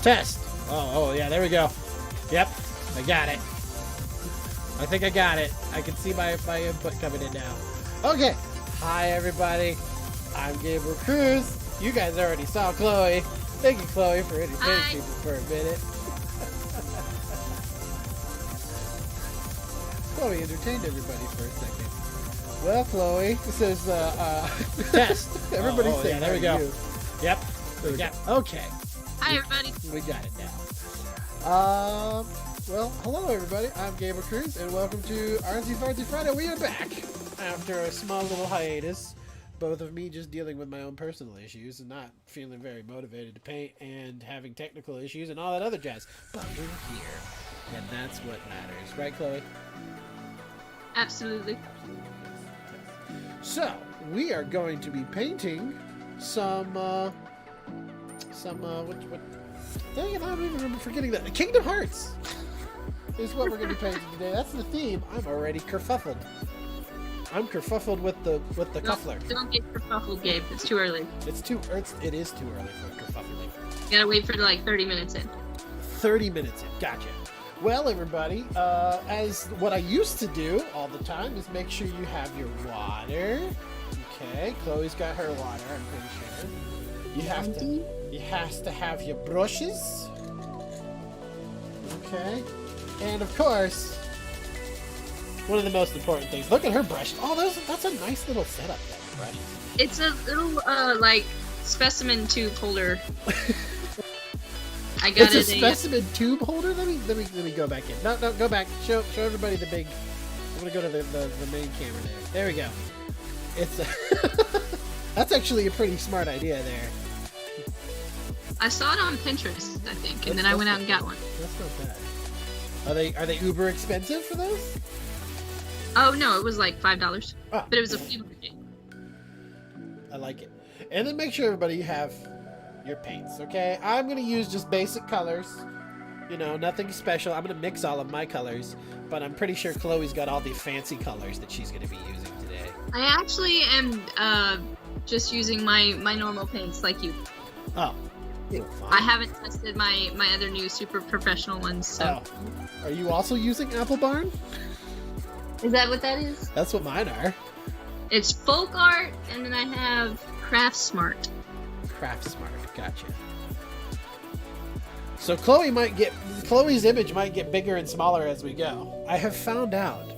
Test. Oh, yeah, there we go. Yep, I got it. I think I got it. I can see my input coming in now. Okay. Hi, everybody. I'm Gabriel Cruz. You guys already saw Chloe. Thank you, Chloe, for entertaining people for a minute. Chloe entertained everybody for a second. Well, Chloe, this is test. Everybody's saying, yeah, there we go. You. Yep. There we go. Okay. Hi, everybody. We got it now. Well, hello, everybody. I'm Gabriel Cruz, and welcome to Artsy, Fartsy Friday. We are back after a small little hiatus. Both of me just dealing with my own personal issues and not feeling very motivated to paint and having technical issues and all that other jazz. But we're here, and that's what matters. Right, Chloe? Absolutely. So, we are going to be painting some what dang it, I don't even remember forgetting that. Kingdom Hearts is what we're going to be painting today. That's the theme. I'm already kerfuffled. I'm kerfuffled with the cuffler. Don't get kerfuffled, Gabe. It's too early. It is too early for kerfuffling. You gotta wait for like 30 minutes in. 30 minutes in. Gotcha. Well, everybody, as what I used to do all the time is make sure you have your water. Okay, Chloe's got her water, I'm pretty sure. You have to have your brushes. Okay. And of course, one of the most important things. Look at her brush. Oh, that's a nice little setup, that brush. It's a little like specimen tube holder. I got it's a specimen tube holder. Let me go back in. No, go back. Show everybody the big. I'm gonna go to the main camera there. There we go. It's a that's actually a pretty smart idea there. I saw it on Pinterest, I think, and then I went out and got one. That's not bad. Are they uber expensive for those? Oh no, it was like $5, oh. But it was a few. I like it. And then make sure everybody you have your paints, okay? I'm gonna use just basic colors. You know, nothing special. I'm gonna mix all of my colors, but I'm pretty sure Chloe's got all the fancy colors that she's gonna be using today. I actually am just using my normal paints like you. Oh. I haven't tested my other new super professional ones, so. Oh. Are you also using Apple Barn? Is that what that is? That's what mine are. It's Folk Art, and then I have Craft Smart. Craft Smart, gotcha. So Chloe's image might get bigger and smaller as we go. I have found out.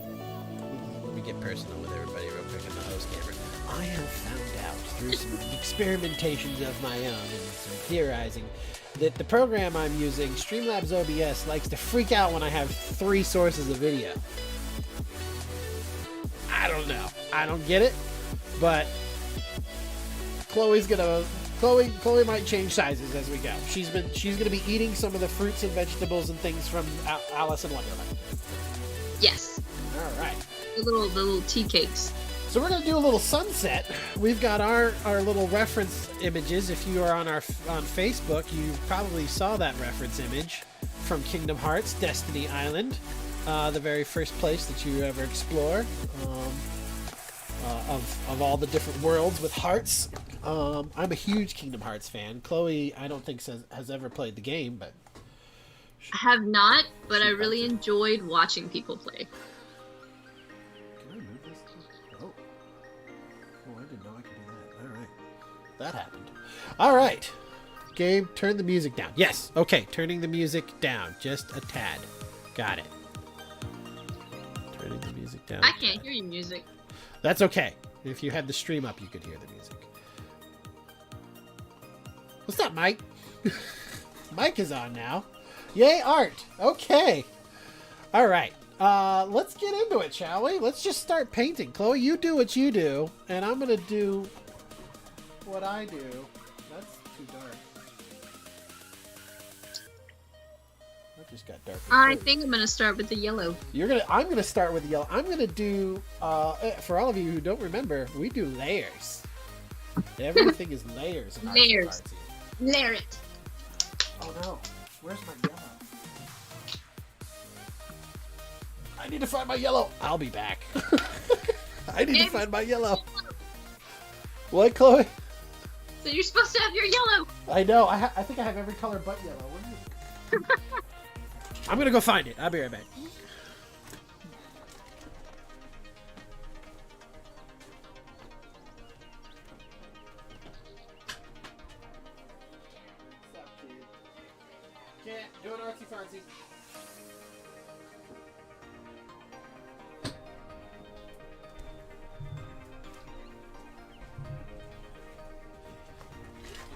Let me get personal with everybody real quick on the host camera. I have found out through some experimentations of my own and some theorizing that the program I'm using, Streamlabs OBS, likes to freak out when I have 3 sources of video. I don't know. I don't get it, but Chloe might change sizes as we go. She's gonna be eating some of the fruits and vegetables and things from Alice in Wonderland. Yes. All right. The little tea cakes. So we're gonna do a little sunset. We've got our little reference images. If you are on Facebook, you probably saw that reference image from Kingdom Hearts Destiny Island, the very first place that you ever explore of all the different worlds with hearts. I'm a huge Kingdom Hearts fan. Chloe, I don't think has ever played the game, but I have not, but I really enjoyed watching people play. Can I move this? Oh, I didn't know I could do that. All right, that happened. All right, Gabe, turn the music down. Yes, okay, turning the music down just a tad. Got it. Turning the music down. I can't hear your music. That's okay. If you had the stream up, you could hear the music. What's up, Mike? Mike is on now. Yay, art. Okay. All right. Let's get into it, shall we? Let's just start painting. Chloe, you do what you do, and I'm going to do what I do. That's too dark. That just got darker. I think I'm going to start with the yellow. I'm going to start with the yellow. I'm going to do, for all of you who don't remember, we do layers. Everything is layers. In Layers. Layer it. Oh no, where's my yellow? I need to find my yellow. I'll be back. I need to find my yellow. What, Chloe? So you're supposed to have your yellow. I know. I think I have every color but yellow. Where is I'm gonna go find it. I'll be right back. Can't do an artsy fartsy.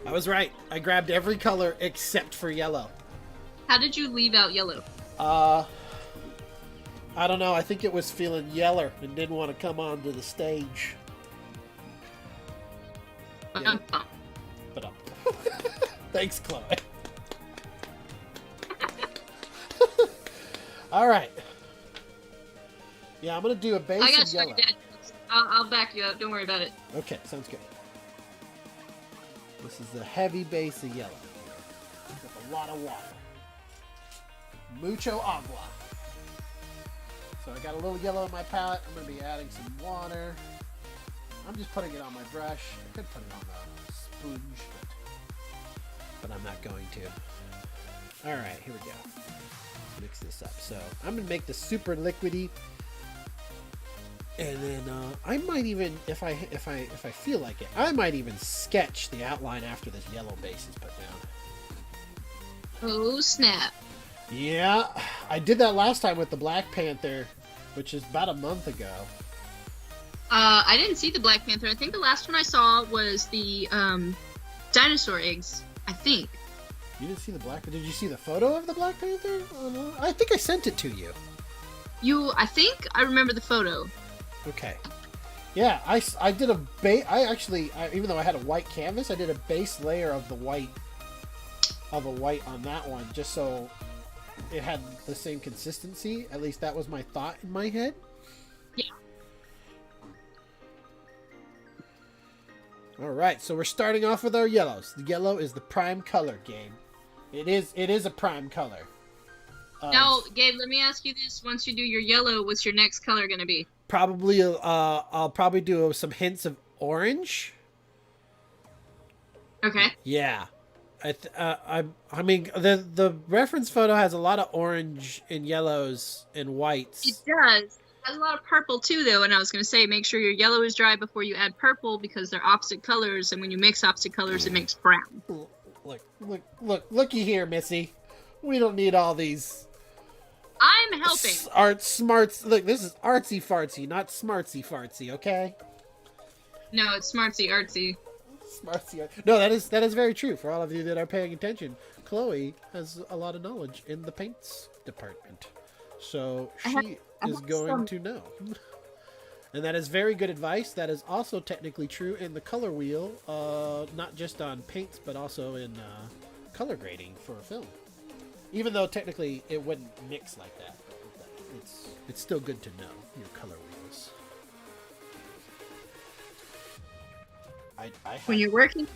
I was right. I grabbed every color except for yellow. How did you leave out yellow? I don't know. I think it was feeling yeller and didn't want to come onto the stage. Yeah. But thanks, Chloe. All right. Yeah, I'm gonna do a base I of got you, yellow. Dad. I'll back you up. Don't worry about it. Okay, sounds good. This is the heavy base of yellow with a lot of water. Mucho agua. So I got a little yellow in my palette. I'm going to be adding some water. I'm just putting it on my brush. I could put it on a sponge, but I'm not going to. All right, here we go. Let's mix this up. So I'm going to make this super liquidy. And then I might even, if I feel like it, I might even sketch the outline after this yellow base is put down. Oh, snap. Yeah, I did that last time with the Black Panther, which is about a month ago. I didn't see the Black Panther. I think the last one I saw was the dinosaur eggs, I think. You didn't see the Black Panther? Did you see the photo of the Black Panther? Oh, no. I think I sent it to you. I think I remember the photo. Okay. Yeah, I did a base. Even though I had a white canvas, I did a base layer of a white on that one, just so it had the same consistency. At least that was my thought in my head. Yeah. All right, so we're starting off with our yellows. The yellow is the prime color, Gabe. It is a prime color. Now, Gabe, let me ask you this: once you do your yellow, what's your next color gonna be? Probably, I'll probably do some hints of orange. Okay. Yeah, I mean the reference photo has a lot of orange and yellows and whites. It does. It has a lot of purple too, though. And I was gonna say, make sure your yellow is dry before you add purple because they're opposite colors, and when you mix opposite colors, it makes brown. Looky here, Missy. We don't need all these. I'm helping. Art smarts. Look, this is artsy fartsy, not smartsy fartsy. Okay. No, it's smartsy artsy. Smartsy. No, that is very true. For all of you that are paying attention, Chloe has a lot of knowledge in the paints department, so she is going to know. And that is very good advice. That is also technically true in the color wheel, not just on paints, but also in color grading for a film. Even though technically it wouldn't mix like that, it's still good to know your color wheels. When you're working,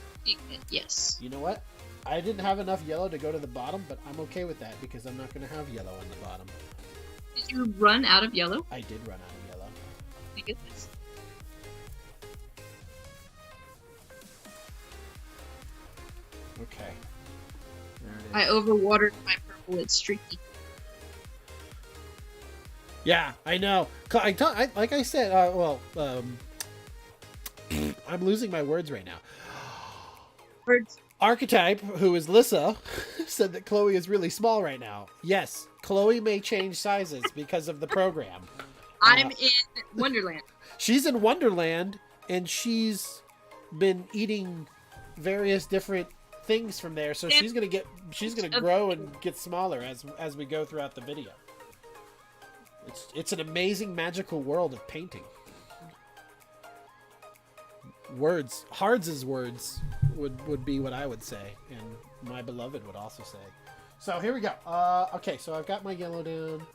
yes. You know what? I didn't have enough yellow to go to the bottom, but I'm okay with that because I'm not going to have yellow on the bottom. Did you run out of yellow? I did run out of yellow. My goodness. Okay. I overwatered my purple. It's streaky. Yeah, I know. Like I said, I'm losing my words right now. Words. Archetype, who is Lissa, said that Chloe is really small right now. Yes, Chloe may change sizes because of the program. I'm in Wonderland. She's in Wonderland, and she's been eating various different things from there, so she's gonna grow and get smaller as we go throughout the video. It's an amazing magical world of painting. Words, Hards' words would be what I would say, and my beloved would also say. So here we go. Okay, so I've got my yellow down.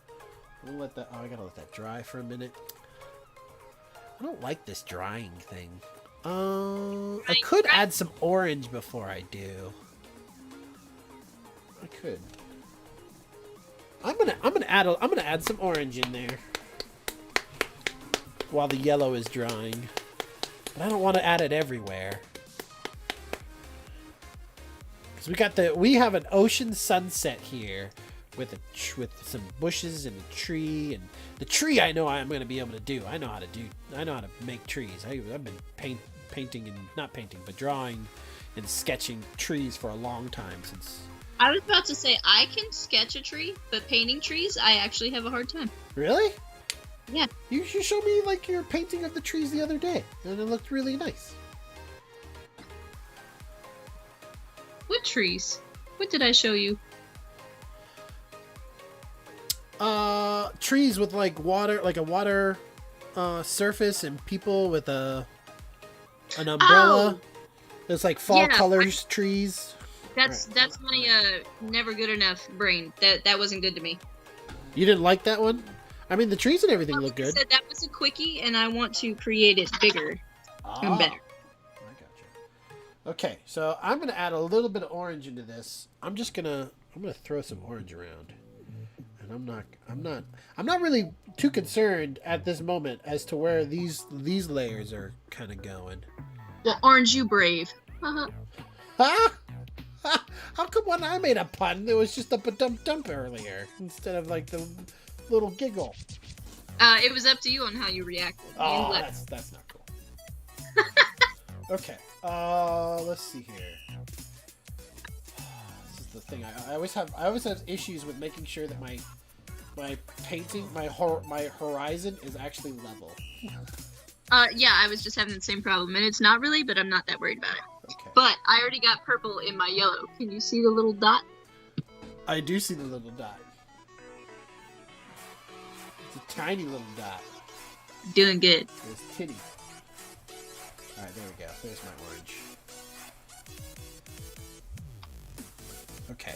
I'm gonna let that. Oh, I gotta let that dry for a minute. I don't like this drying thing. I could add some orange before I do. I could. I'm gonna add some orange in there while the yellow is drying. But I don't want to add it everywhere. So we have an ocean sunset here with some bushes and a tree, and the tree I know I'm going to be able to do. I know how to make trees. I've been painting and not painting, but drawing and sketching trees for a long time since. I was about to say I can sketch a tree, but painting trees I actually have a hard time. Really? Yeah. You showed me like your painting of the trees the other day, and it looked really nice. What trees? What did I show you? Trees with like water, like a water surface, and people with an umbrella. Oh! It's like fall Yeah, colors trees. That's my never good enough brain. That wasn't good to me. You didn't like that one? I mean, the trees and everything look I good. said that was a quickie, and I want to create it bigger and better. I gotcha. Okay, so I'm gonna add a little bit of orange into this. I'm gonna throw some orange around, and I'm not really too concerned at this moment as to where these layers are kind of going. Well, aren't you brave? Huh? How come when I made a pun, it was just a dump earlier instead of like the little giggle? It was up to you on how you reacted. Oh, that's not cool. Okay. Let's see here. This is the thing. I always have issues with making sure that my painting, my horizon is actually level. Yeah, I was just having the same problem, and it's not really, but I'm not that worried about it. Okay. But I already got purple in my yellow. Can you see the little dot? I do see the little dot. It's a tiny little dot. Doing good. It's titty. Alright, there we go. There's my orange. Okay.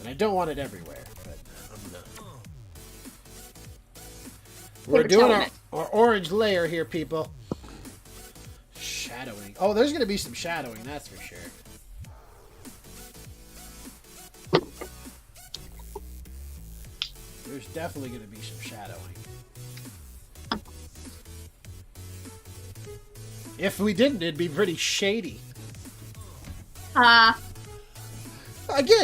And I don't want it everywhere, but I'm gonna... We're doing our orange layer here, people. Shadowing. Oh, there's gonna be some shadowing, that's for sure. There's definitely gonna be some shadowing. If we didn't, it'd be pretty shady. Again,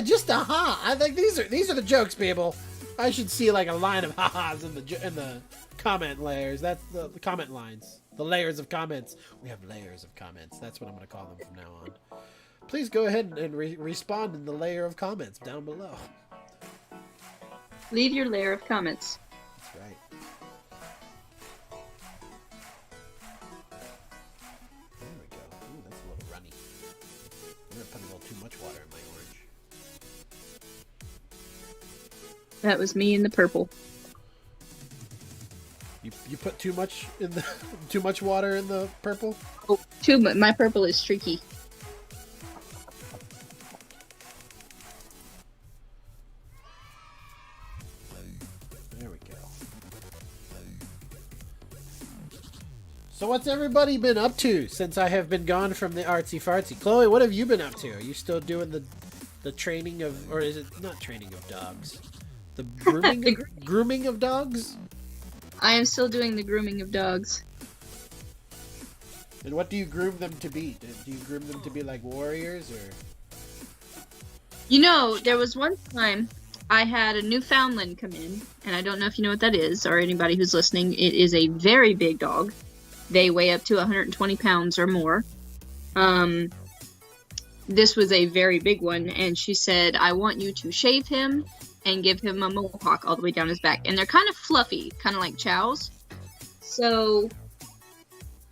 just a ha. I think these are the jokes, people. I should see like a line of ha-has in the comment layers. That's the comment lines. The layers of comments. We have layers of comments. That's what I'm going to call them from now on. Please go ahead and respond in the layer of comments down below. Leave your layer of comments. That's right. There we go. Ooh, that's a little runny. I'm going to put a little too much water in my orange. That was me in the purple. You put too much in the too much water in the purple? Oh, too much. My purple is streaky. There we go. So what's everybody been up to since I have been gone from the artsy fartsy? Chloe, what have you been up to? Are you still doing the training of, or is it not training of dogs? The grooming grooming of dogs? I am still doing the grooming of dogs. And what do you groom them to be? Do you groom them to be like warriors, or? You know, there was one time I had a Newfoundland come in, and I don't know if you know what that is, or anybody who's listening. It is a very big dog. They weigh up to 120 pounds or more. This was a very big one, and she said, I want you to shave him and give him a mohawk all the way down his back. And they're kind of fluffy, kind of like chows. So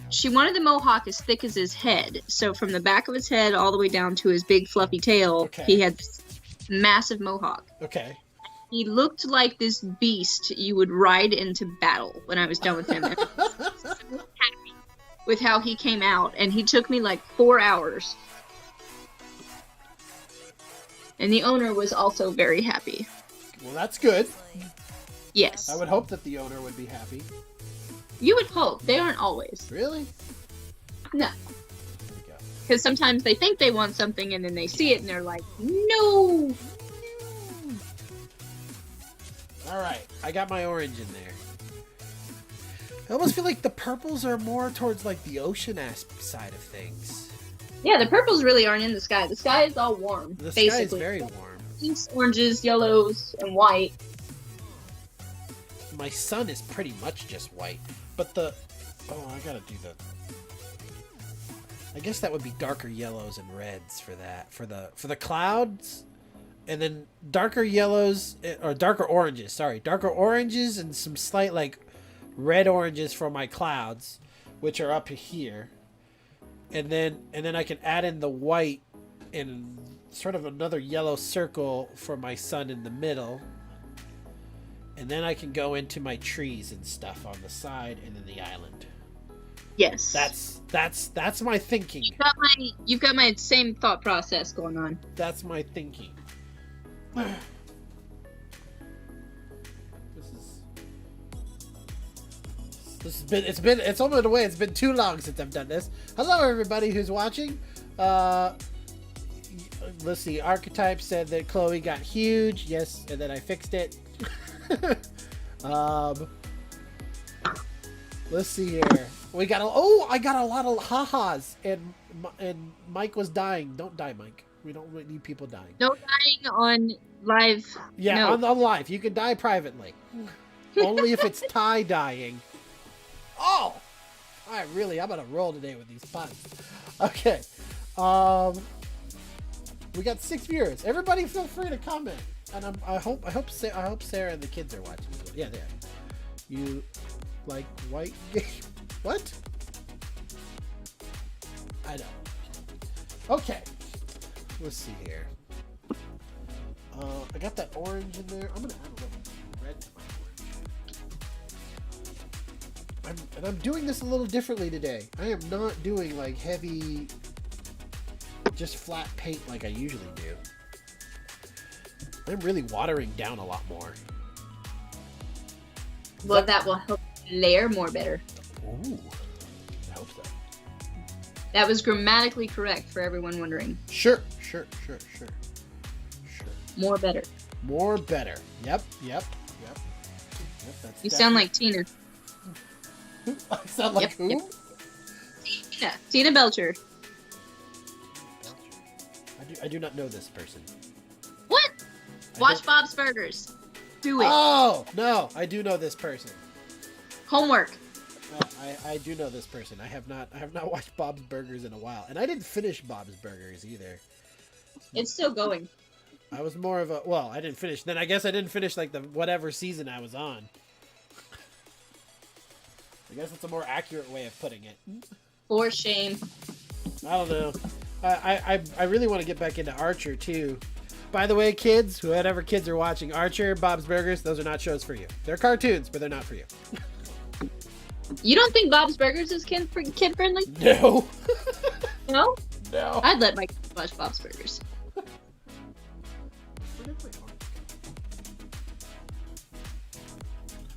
she wanted the mohawk as thick as his head. So from the back of his head all the way down to his big fluffy tail, Okay. He had this massive mohawk. Okay. He looked like this beast you would ride into battle when I was done with him. I was so happy with how he came out. And he took me like 4 hours. And the owner was also very happy. Well, that's good. Yes. I would hope that the owner would be happy. You would hope. They aren't always. Really? No. There we go. Because sometimes they think they want something and then they see it and they're like, no! Alright, I got my orange in there. I almost feel like the purples are more towards like the ocean side of things. Yeah, the purples really aren't in the sky. The sky is all warm. The basically. sky is very warm. Pinks, oranges, yellows, and white. My sun is pretty much just white, but the... Oh, I gotta do the... I guess that would be darker yellows and reds for that. For the clouds, and then darker yellows, or darker oranges, sorry. Darker oranges and some slight, like, red oranges for my clouds, which are up here. And then I can add in the white and sort of another yellow circle for my sun in the middle. And then I can go into my trees and stuff on the side and then the island. Yes. That's my thinking. You've got my same thought process going on. That's my thinking. It's almost away. It's been too long since I've done this. Hello, everybody who's watching. Let's see. Archetype said that Chloe got huge. Yes, and then I fixed it. Let's see here. I got a lot of ha-has, and Mike was dying. Don't die, Mike. We don't need people dying. No dying on live. Yeah, no. on live. You can die privately. Only if it's Ty dying. Oh! I'm gonna roll today with these puns. Okay. We got 6 viewers. Everybody feel free to comment. And I hope Sarah and the kids are watching. Yeah, they are. You like white game? What? I know. Okay. Let's see here. I got that orange in there. I'm gonna add a little red to my orange. I'm doing this a little differently today. I am not doing like heavy, just flat paint like I usually do. I'm really watering down a lot more. Well, that will help layer more better. Ooh, I hope so. That was grammatically correct for everyone wondering. Sure. More better. More better. Yep. You sound like Tina. I sound like who? Yep. Tina Belcher. I do not know this person. What? Watch Bob's Burgers. Do it. Oh, no, I do know this person. Homework. I do know this person. I have not watched Bob's Burgers in a while. And I didn't finish Bob's Burgers either. It's still going. I was more of a... Well, I didn't finish. Then I guess I didn't finish like the whatever season I was on. I guess it's a more accurate way of putting it. For shame. I don't know. I really want to get back into Archer too. By the way, kids, whatever kids are watching, Archer, Bob's Burgers, those are not shows for you. They're cartoons, but they're not for you. You don't think Bob's Burgers is kid friendly? No. No? No. I'd let my kids watch Bob's Burgers.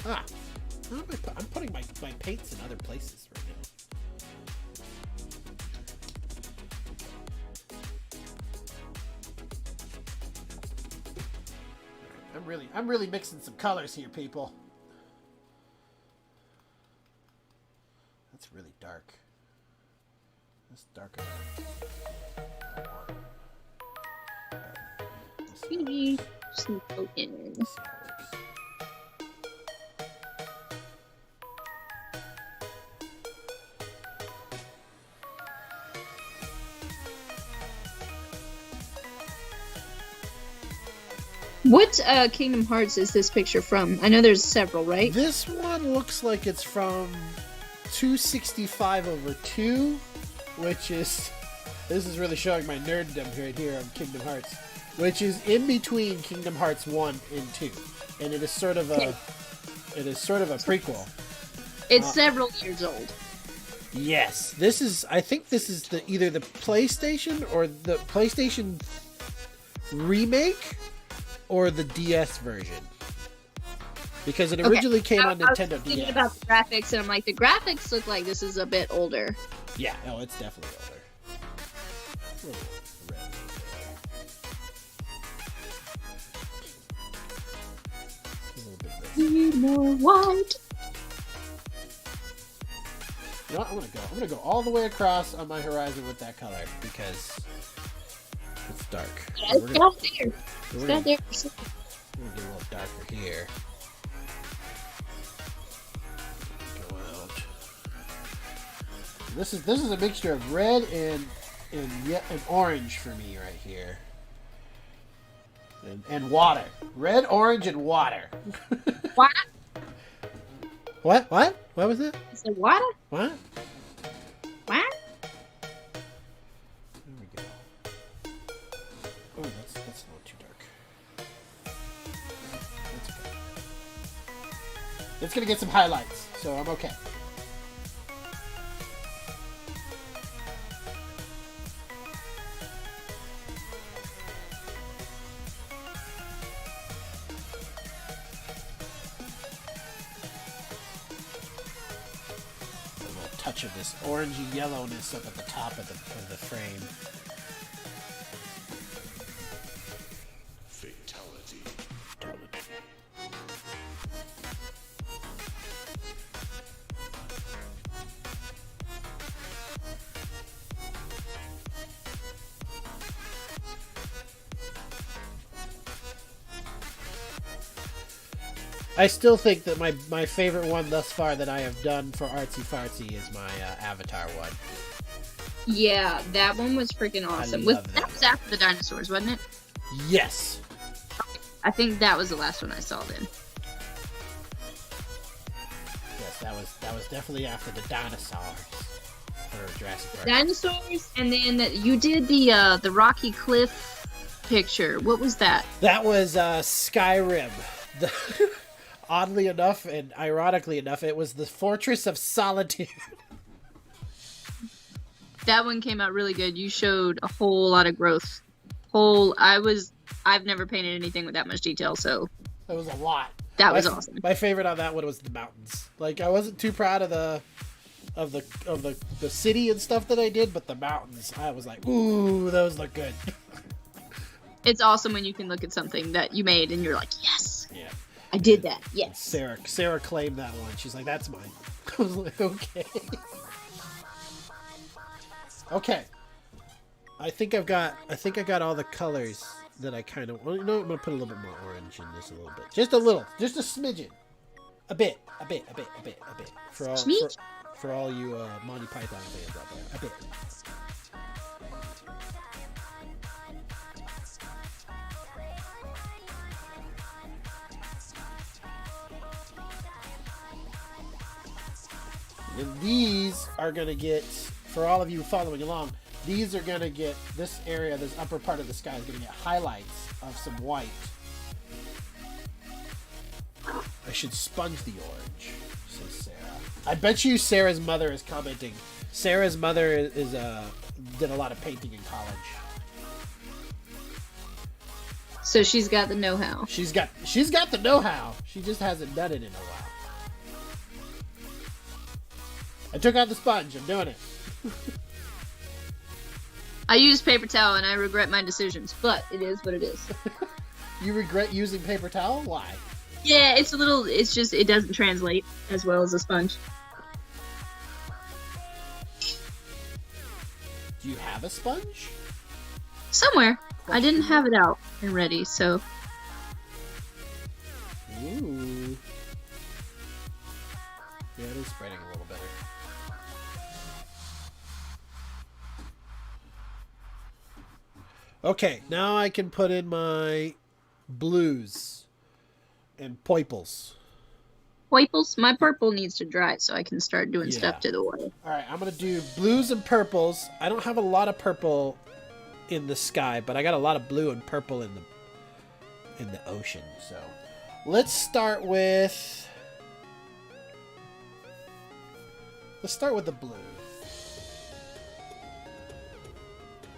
I'm putting my paints in other places right now. I'm really mixing some colors here, people. That's really dark. That's darker than I want. Sneak in. Let's see how it works. What Kingdom Hearts is this picture from? I know there's several, right? This one looks like it's from 265/2, which is... This is really showing my nerddom right here on Kingdom Hearts, which is in between Kingdom Hearts 1 and 2, and it is sort of a prequel. It's several years old. Yes, this is. I think this is either the PlayStation or the PlayStation remake or the DS version, because it originally came on Nintendo I was thinking DS. about the graphics, and I'm like, the graphics look like this is a bit older. Yeah, no, it's definitely older. A little red. A little bit red. Need more white. You know what? I'm gonna go all the way across on my horizon with that color because it's dark. Yeah, it's down there. It's down there. We're gonna get a little darker here. Go out. This is a mixture of red and orange for me right here. And water. Red, orange, and water. Water? What? What was that? Is it water? What? What? There we go. Oh, that's not too dark. That's okay. It's gonna get some highlights, so I'm okay. Touch of this orangey yellowness up at the top of the frame. Fatality. I still think that my favorite one thus far that I have done for Artsy Fartsy is my Avatar one. Yeah, that one was freaking awesome. That was after the dinosaurs, wasn't it? Yes. I think that was the last one I saw then. Yes, that was definitely after the dinosaurs for Jurassic Park. Dinosaurs, and then you did the rocky cliff picture. What was that? That was Skyrim. Oddly enough and ironically enough, it was the Fortress of Solitude. That one came out really good. You showed a whole lot of growth. I've never painted anything with that much detail, so That was a lot. That was awesome. My favorite on that one was the mountains. Like, I wasn't too proud of the city and stuff that I did, but the mountains, I was like, ooh, those look good. It's awesome when you can look at something that you made and you're like, yes. Yeah. I did that. Yes. Sarah claimed that one. She's like, that's mine. I was like, okay. Okay. I think I got all the colors that I kind of. Well, you know, I'm gonna put a little bit more orange in this a little bit, just a little, just a smidgen, a bit, for all you Monty Python fans out there, a bit. And these are gonna get, for all of you following along, these are gonna get, this area, this upper part of the sky is gonna get highlights of some white. I should sponge the orange, says Sarah. I bet you Sarah's mother is commenting. Sarah's mother is did a lot of painting in college. So she's got the know-how. She's got the know-how. She just hasn't done it in a while. I took out the sponge. I'm doing it. I used paper towel and I regret my decisions, but it is what it is. You regret using paper towel? Why? Yeah, it's just, it doesn't translate as well as a sponge. Do you have a sponge? Somewhere. I didn't have it out and ready, so. Ooh. Yeah, it is spreading a little better. Okay, now I can put in my blues and purples. Purples? My purple needs to dry so I can start doing stuff to the water. Alright, I'm going to do blues and purples. I don't have a lot of purple in the sky, but I got a lot of blue and purple in the ocean. So let's start with the blue.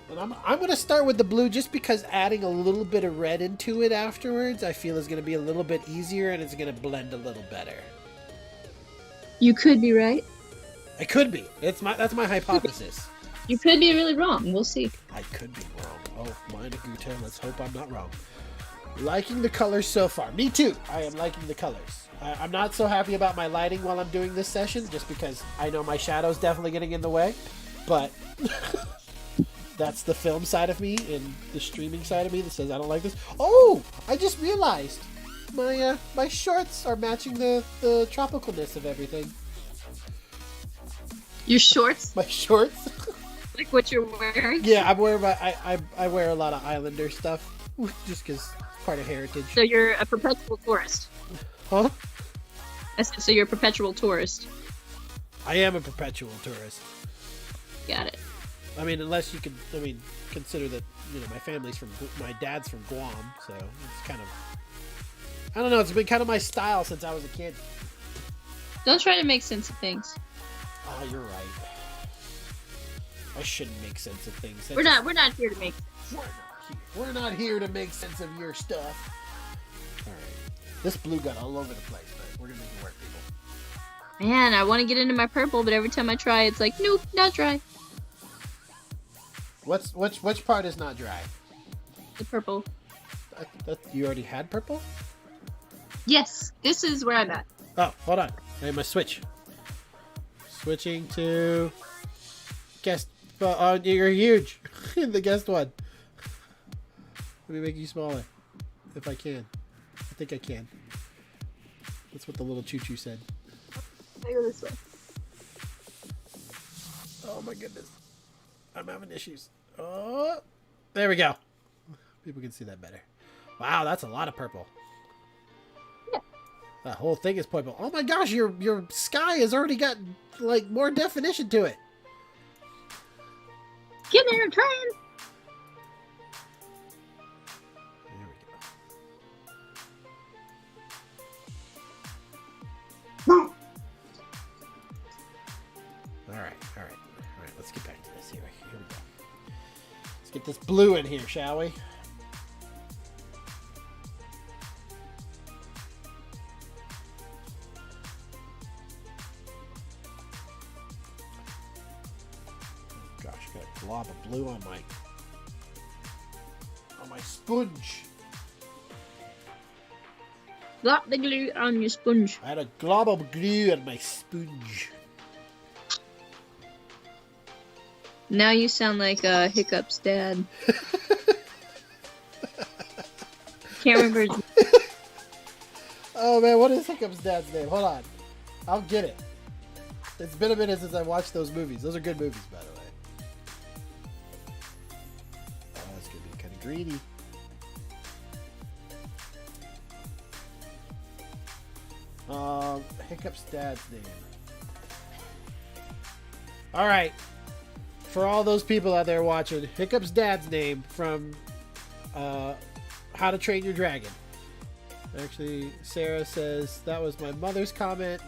And I'm going to start with the blue just because adding a little bit of red into it afterwards I feel is going to be a little bit easier and it's going to blend a little better. You could be right. I could be. That's my hypothesis. You could be really wrong. We'll see. I could be wrong. Oh, meine Güte, let's hope I'm not wrong. Liking the colors so far. Me too. I am liking the colors. I'm not so happy about my lighting while I'm doing this session, just because I know my shadow's definitely getting in the way. But that's the film side of me and the streaming side of me that says I don't like this. Oh, I just realized my shorts are matching the tropicalness of everything. Your shorts? My shorts? Like what you're wearing? Yeah, I'm wearing I wear a lot of Islander stuff, just because part of heritage. So you're a perpetual tourist. Huh? I said, so you're a perpetual tourist. I am a perpetual tourist. Got it. I mean, unless you could, consider that, my dad's from Guam, so it's kind of, I don't know, it's been kind of my style since I was a kid. Don't try to make sense of things. Oh, you're right. I shouldn't make sense of things. We're not here to make sense. We're not here to make sense of your stuff. Alright. This blue got all over the place, but we're gonna make it work, people. Man, I want to get into my purple, but every time I try, it's like, nope, not dry. Which part is not dry? The purple. You already had purple? Yes, this is where I'm at. Oh, hold on. I must switch. Switching to guest. Oh, you're huge. The guest one. Let me make you smaller, if I can. I think I can. That's what the little choo-choo said. I go this way. Oh my goodness. I'm having issues. Oh, there we go. People can see that better. Wow, that's a lot of purple. Yeah. That whole thing is purple. Oh my gosh, your sky has already got like more definition to it. Get there, I'm trying. There we go. All right. Let's get back to this here. Here we go. Let's get this blue in here, shall we? Gosh, got a glob of blue on my sponge. Drop the glue on your sponge. I had a glob of glue on my sponge. Now you sound like Hiccup's dad. Can't remember his name. Oh man, what is Hiccup's dad's name? Hold on. I'll get it. It's been a minute since I watched those movies. Those are good movies, by the way. Oh, that's gonna be kind of greedy. Hiccup's dad's name. Alright. For all those people out there watching, Hiccup's dad's name from How to Train Your Dragon. Actually, Sarah says that was my mother's comment.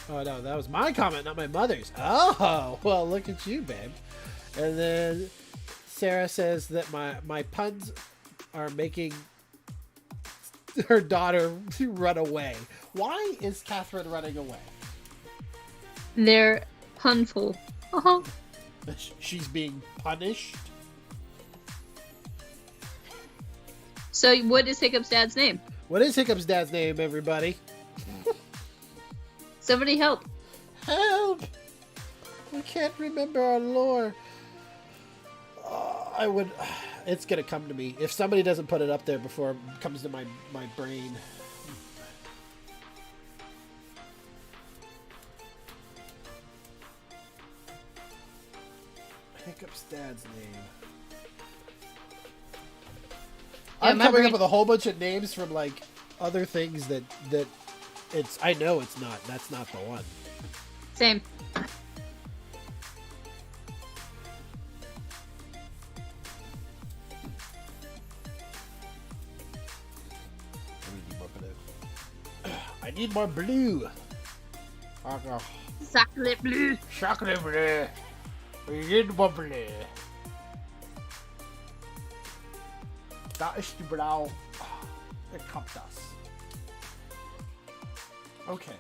Oh no, that was my comment, not my mother's. Oh, well, look at you, babe. And then Sarah says that my puns are making her daughter run away. Why is Catherine running away? They're punful. Uh-huh. She's being punished? So what is Hiccup's dad's name? What is Hiccup's dad's name, everybody? Somebody help. Help! I can't remember our lore. It's gonna come to me. If somebody doesn't put it up there before it comes to my brain. Hiccup's dad's name. Yeah, I'm coming up with a whole bunch of names from like other things that it's. I know it's not. That's not the one. Same. I need more blue. Chocolate blue. Chocolate blue. We need more blue. Dat is die blauw. Ik heb das. Okay.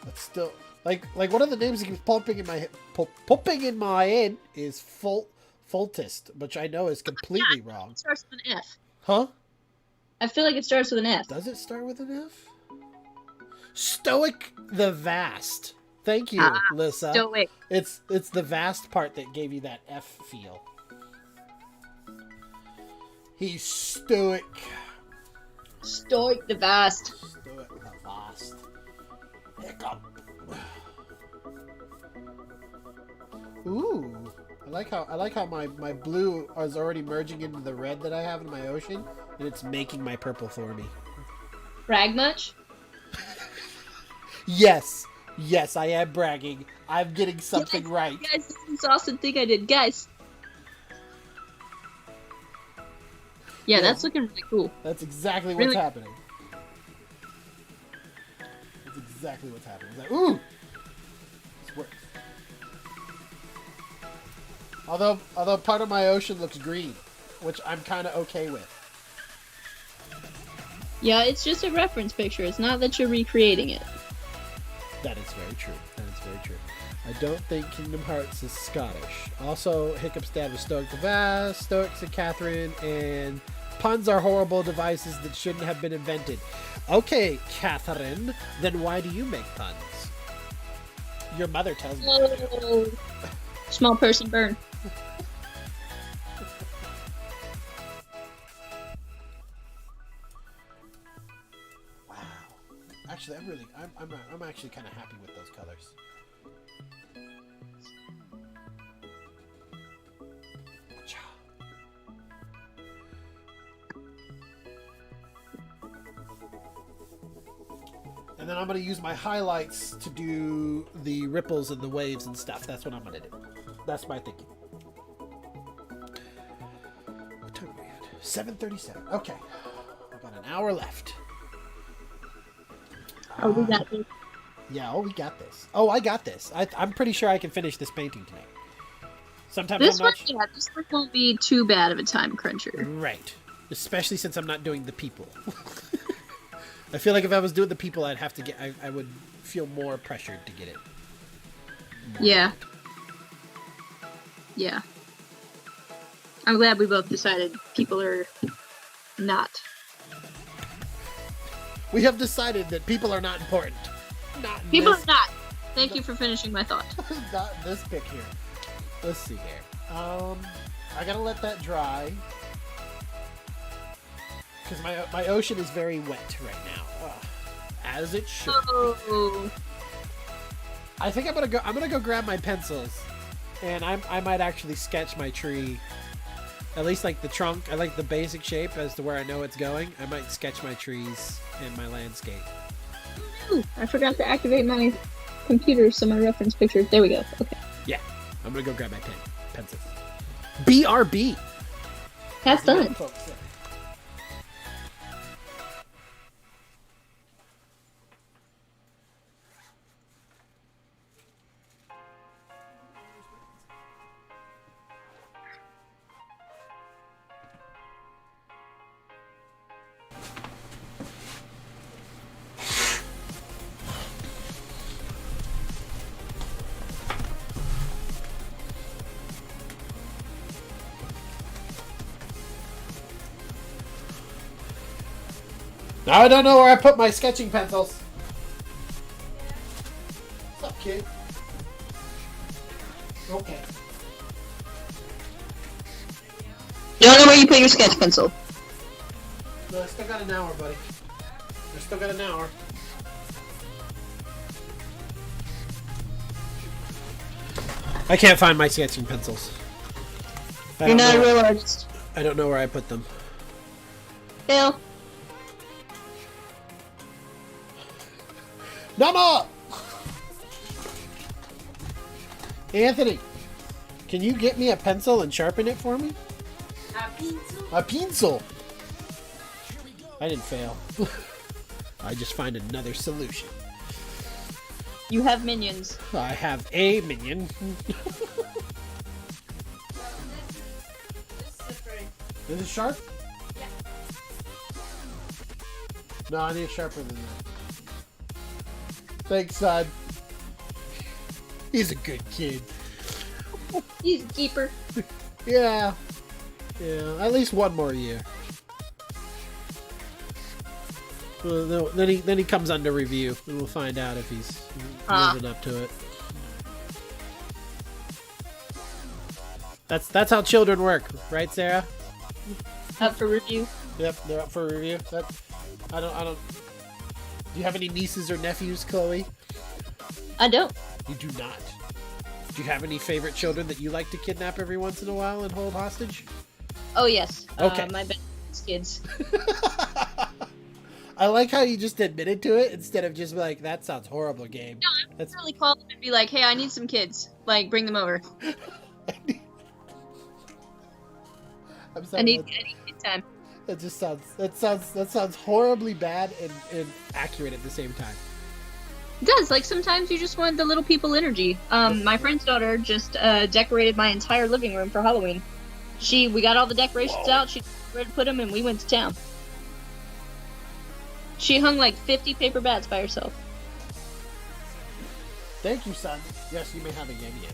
That's still like one of the names that keeps popping in my head is Fultist, which I know is completely wrong. It starts with an F. Huh? I feel like it starts with an F. Does it start with an F? Stoic the Vast. Thank you, Lissa. Stoic. It's the vast part that gave you that F feel. He's stoic. Stoic the Vast. Stoic the Vast. Hiccup. Ooh. I like how my blue is already merging into the red that I have in my ocean, and it's making my purple for me. Brag much? Yes, I am bragging. I'm getting something right. Guys, this is this awesome thing I did, guys. Yeah, that's looking really cool. That's exactly what's happening. That's exactly what's happening. It's like, ooh, this works. Although part of my ocean looks green, which I'm kind of okay with. Yeah, it's just a reference picture. It's not that you're recreating it. That is very true. I don't think Kingdom Hearts is Scottish. Also, Hiccup's dad was Stoic the Vast, Stoics and Catherine, and puns are horrible devices that shouldn't have been invented. Okay, Catherine, then why do you make puns? Your mother tells me. Oh, small person burn. Wow. Actually, I'm actually kind of happy with those colors. And then I'm going to use my highlights to do the ripples and the waves and stuff. That's what I'm going to do. That's my thinking. What time are we at? 7:37. Okay. I've got an hour left. Oh, we got this. Yeah, we got this. Oh, I got this. I'm pretty sure I can finish this painting tonight. Sometimes This I'm one, not... this one won't be too bad of a time cruncher. Right. Especially since I'm not doing the people. I feel like if I was doing the people, I'd have to get... I would feel more pressured to get it. Yeah. Yeah. I'm glad we both decided people are not. We have decided that people are not important. Not in People this, are not. Thank you for finishing my thought. not in this pic here. Let's see here. I gotta let that dry. Because my ocean is very wet right now. As it should. Oh. I think I'm gonna go grab my pencils. And I might actually sketch my tree. At least like the trunk. I like the basic shape as to where I know it's going. I might sketch my trees and my landscape. Ooh, I forgot to activate my computer so my reference picture. There we go. Okay. Yeah. I'm gonna go grab my pencils. BRB. Have fun. Now I don't know where I put my sketching pencils. What's up, kid? Okay. You don't know where you put your sketch pencil. No, I still got an hour, buddy. I still got an hour. I can't find my sketching pencils. You're not a real artist. I don't know where I put them. Bill. No! Anthony, can you get me a pencil and sharpen it for me? A pencil? I didn't fail. I just find another solution. You have minions. I have a minion. Is it sharp? Yeah. No, I need it sharper than that. Thanks, son. He's a good kid. He's a keeper. Yeah. Yeah, at least one more year. Then he comes under review, and we'll find out if he's living up to it. That's how children work, right, Sarah? Up for review. Yep, they're up for review. I don't. Do you have any nieces or nephews, Chloe? I don't. You do not. Do you have any favorite children that you like to kidnap every once in a while and hold hostage? Oh yes. Okay. My best kids. I like how you just admitted to it instead of just like, that sounds horrible, Gabe. No, I would really call them and be like, hey, I need some kids. Like, bring them over. I'm sorry. I need kid time. That sounds horribly bad and accurate at the same time. It does. Like, sometimes you just want the little people energy. My friend's daughter just decorated my entire living room for Halloween. We got all the decorations out, she ready to put them, and we went to town. She hung like 50 paper bats by herself. Thank you, son. Yes, you may have a Yeti.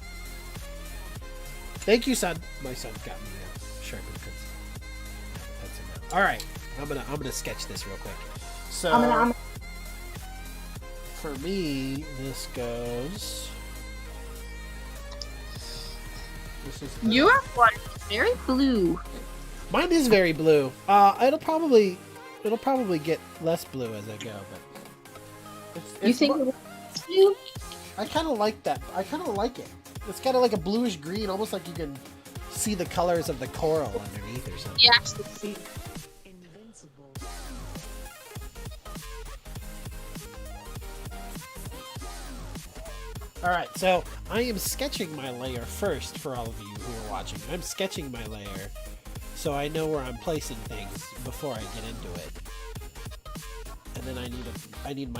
Thank you, son. My son got me a sharpened pencil. All right, I'm gonna sketch this real quick. So for me, this goes. Your one is very blue. Mine is very blue. It'll probably get less blue as I go, but You think it's blue? I kind of like that. I kind of like it. It's kind of like a bluish green, almost like you can see the colors of the coral underneath or something. You actually see. All right, so I am sketching my layer first for all of you who are watching. I'm sketching my layer so I know where I'm placing things before I get into it. And then I need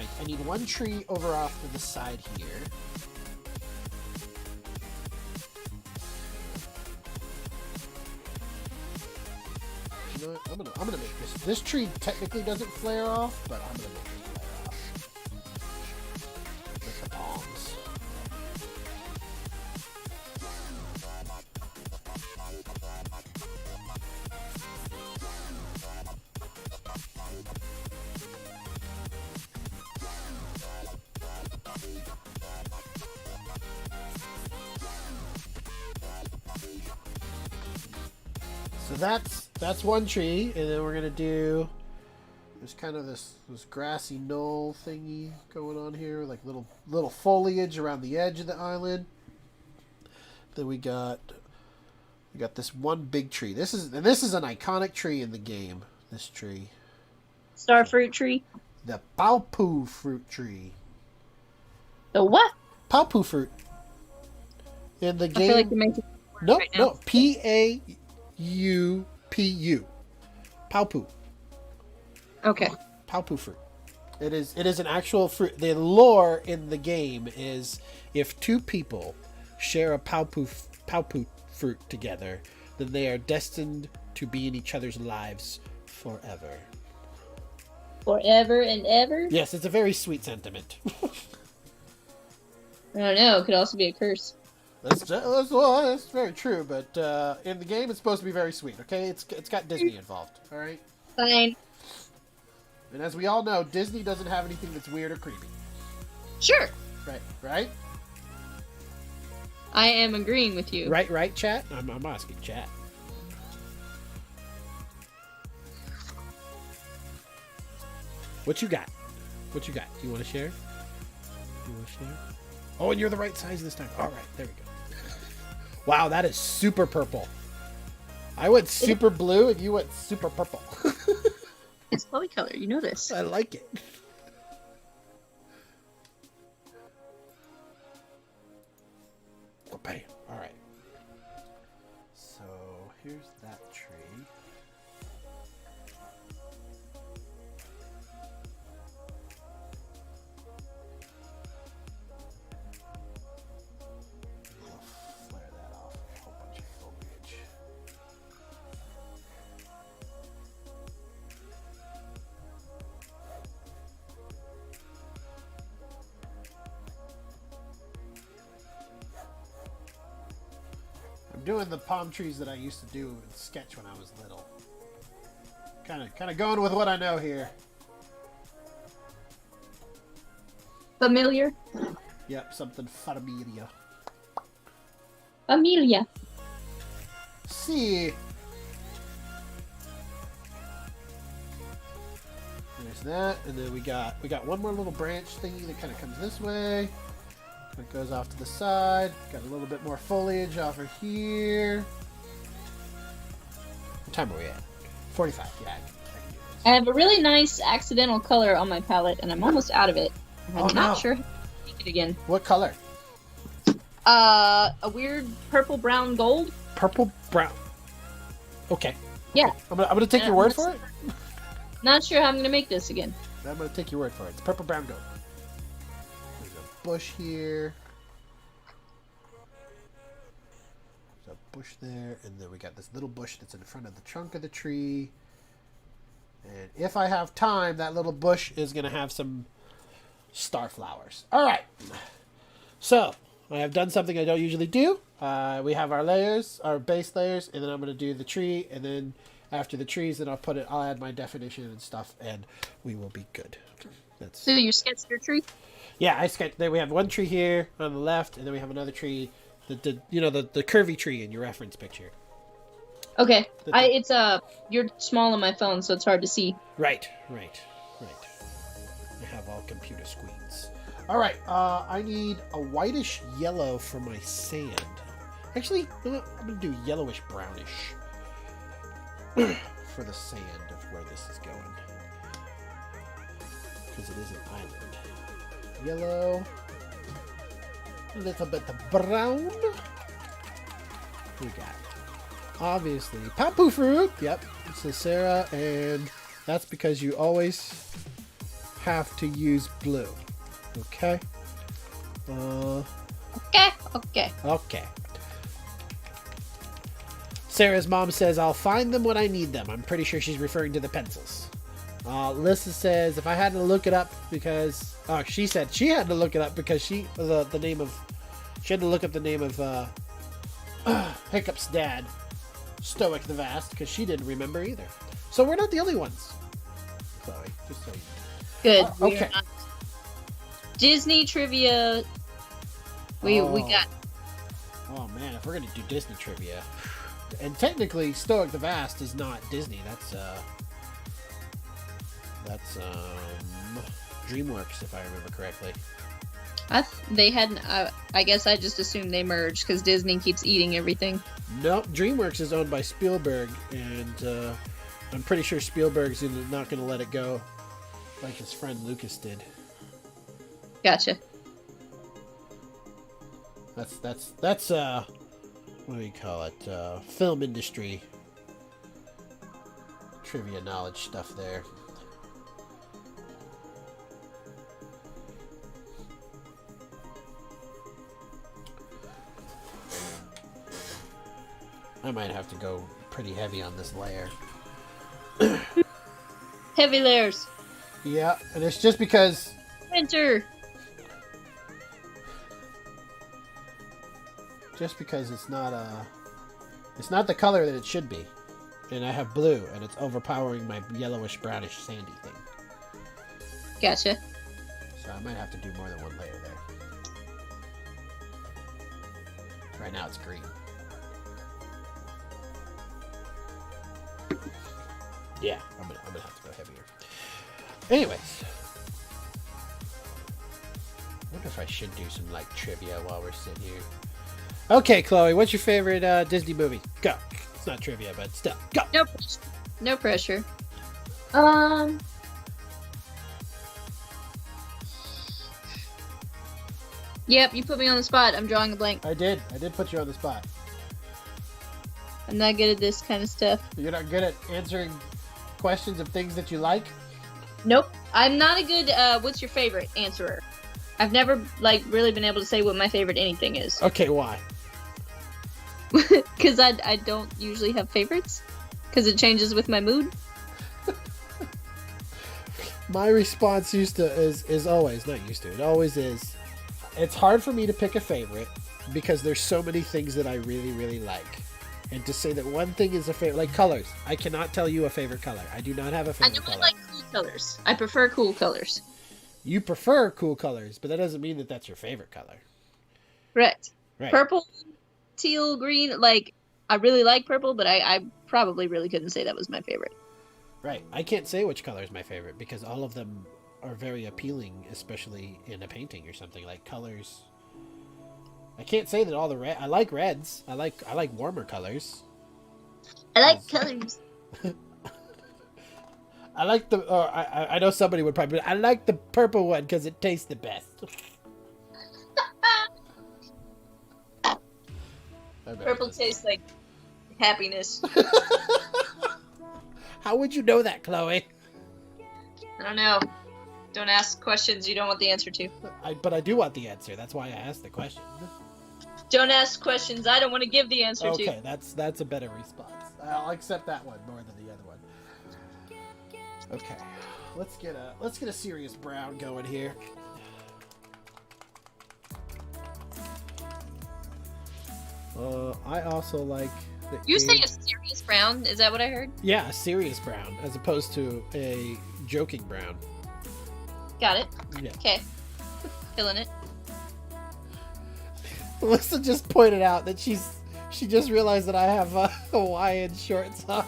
one tree over off to the side here. You know what? I'm gonna make this tree technically doesn't flare off, but I'm gonna make it flare off with the palms. So that's one tree, and then we're gonna do. There's kind of this grassy knoll thingy going on here, like little foliage around the edge of the island. Then we got this one big tree. This is an iconic tree in the game. This tree, Starfruit tree. the Paupu fruit tree. The what? Paupu fruit. In the game. I feel like you're making No, right now. no. Paupu. Paupu. Okay. Paupu fruit. It is an actual fruit. The lore in the game is if two people share a paupu fruit together, then they are destined to be in each other's lives forever. Forever and ever? Yes, it's a very sweet sentiment. I don't know. It could also be a curse. That's very true, but in the game it's supposed to be very sweet, okay? It's got Disney involved, alright? Fine. And as we all know, Disney doesn't have anything that's weird or creepy. Sure. Right? I am agreeing with you. Right, chat? I'm asking chat. What you got? Do you want to share? Oh, and you're the right size this time. All right, there we go. Wow, that is super purple. I went super blue and you went super purple. It's Chloe color. You know this. I like it. Oh, bam. All right. So here's that tree. Flare that off with a whole bunch of foliage. I'm doing the palm trees that I used to do in sketch when I was little. Kind of going with what I know here. Familiar? Yep, something familiar. Familia. See. There's that, and then we got one more little branch thingy that kind of comes this way. It goes off to the side. Got a little bit more foliage over here. What time are we at? 45. Yeah, I can do this. I have a really nice accidental color on my palette, and I'm almost out of it. I'm not sure how to make it again. What color? A weird purple, brown, gold. Purple, brown. Okay. Yeah. I'm gonna take your word for it. Not sure how I'm gonna make this again. I'm gonna take your word for it. It's purple, brown, gold. There's a bush here. There's a bush there, and then we got this little bush that's in front of the trunk of the tree. And if I have time, that little bush is gonna have some star flowers. All right. So I have done something I don't usually do. We have our layers, our base layers, and then I'm gonna do the tree, and then after the trees, then I'll add my definition and stuff, and we will be good. So you sketched your tree? Yeah, I sketched. Then we have one tree here on the left, and then we have another tree, the curvy tree in your reference picture. Okay, you're small on my phone, so it's hard to see. Right. I have all computer screens. All right, I need a whitish yellow for my sand. Actually, I'm gonna do yellowish brownish for the sand of where this is going, because it is an island. Yellow, a little bit of brown. We got obviously papu fruit. Yep, it says Sarah, and that's because you always have to use blue. Okay. Okay. Sarah's mom says, I'll find them when I need them. I'm pretty sure she's referring to the pencils. Lissa says, if I had to look it up because... she said she had to look it up because she had to look up the name of Hiccup's dad, Stoic the Vast, because she didn't remember either. So we're not the only ones, Chloe, just so you know. Good. Okay. Disney trivia. We got... Oh, man, if we're going to do Disney trivia... And technically, Stoic the Vast is not Disney. That's DreamWorks, if I remember correctly. They hadn't. I guess I just assumed they merged because Disney keeps eating everything. Nope, DreamWorks is owned by Spielberg, and I'm pretty sure Spielberg's not going to let it go like his friend Lucas did. Gotcha. That's what do you call it? Film industry trivia knowledge stuff there. I might have to go pretty heavy on this layer. Heavy layers. Yeah, and it's just because... Winter. Just because it's not the color that it should be. And I have blue, and it's overpowering my yellowish, brownish, sandy thing. Gotcha. So I might have to do more than one layer there. Right now it's green. Yeah, I'm gonna have to go heavier. Anyways. I wonder if I should do some, trivia while we're sitting here. Okay, Chloe, what's your favorite Disney movie? Go. It's not trivia, but still. Go. No pressure. Yep, you put me on the spot. I'm drawing a blank. I did put you on the spot. I'm not good at this kind of stuff. You're not good at answering questions of things that you like? Nope. I'm not a good, what's your favorite answerer. I've never, really been able to say what my favorite anything is. Okay, why? Because I don't usually have favorites. Because it changes with my mood. My response it always is, it's hard for me to pick a favorite because there's so many things that I really, really like. And to say that one thing is a favorite, like colors, I cannot tell you a favorite color. I do not have a favorite color. I like cool colors. I prefer cool colors. You prefer cool colors, but that doesn't mean that that's your favorite color. Correct. Right. Purple, teal, green, like, I really like purple, but I probably really couldn't say that was my favorite. Right. I can't say which color is my favorite because all of them are very appealing, especially in a painting or something. Like colors. I can't say that all the red. I like reds. I like warmer colors. I like colors. I like the. Or I know somebody would probably. I like the purple one because it tastes the best. Purple tastes like happiness. How would you know that, Chloe? I don't know. Don't ask questions you don't want the answer to. But I do want the answer. That's why I asked the question. Don't ask questions I don't want to give the answer to. Okay, that's a better response. I'll accept that one more than the other one. Okay, let's get a serious brown going here. I also like the. You say a serious brown? Is that what I heard? Yeah, a serious brown as opposed to a joking brown. Got it. Yeah. Okay. Feeling it. Melissa just pointed out that she just realized that I have Hawaiian shorts on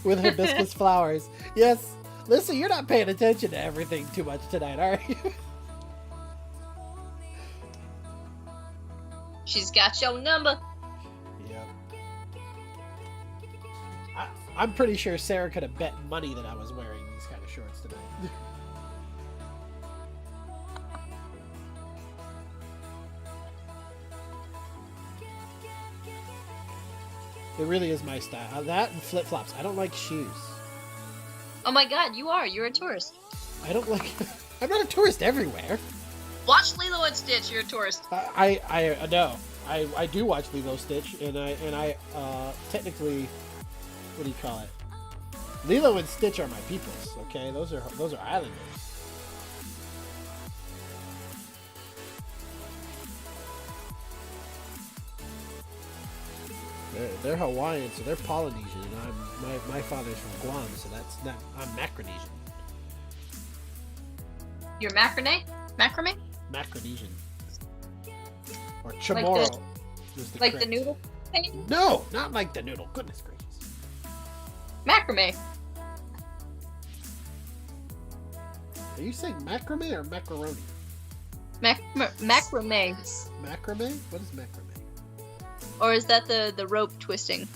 with hibiscus flowers. Yes, Lisa, you're not paying attention to everything too much tonight, are you? She's got your number. Yeah. I'm pretty sure Sarah could have bet money that I was wearing these kind of shorts tonight. It really is my style. That and flip-flops. I don't like shoes. Oh my god, you are. You're a tourist. I don't like... I'm not a tourist everywhere. Watch Lilo and Stitch. You're a tourist. I know. I do watch Lilo Stitch, and I technically... What do you call it? Lilo and Stitch are my peoples, okay? Those are islanders. They're Hawaiian, so they're Polynesian, and my father's from Guam, so that's not. I'm Macronesian. You're macrame? Macrame? Macronesian. Or Chamorro. Like the noodle painting? No, not like the noodle. Goodness gracious. Macrame. Are you saying macrame or macaroni? Macrame. Macrame? What is macrame? Or is that the rope twisting?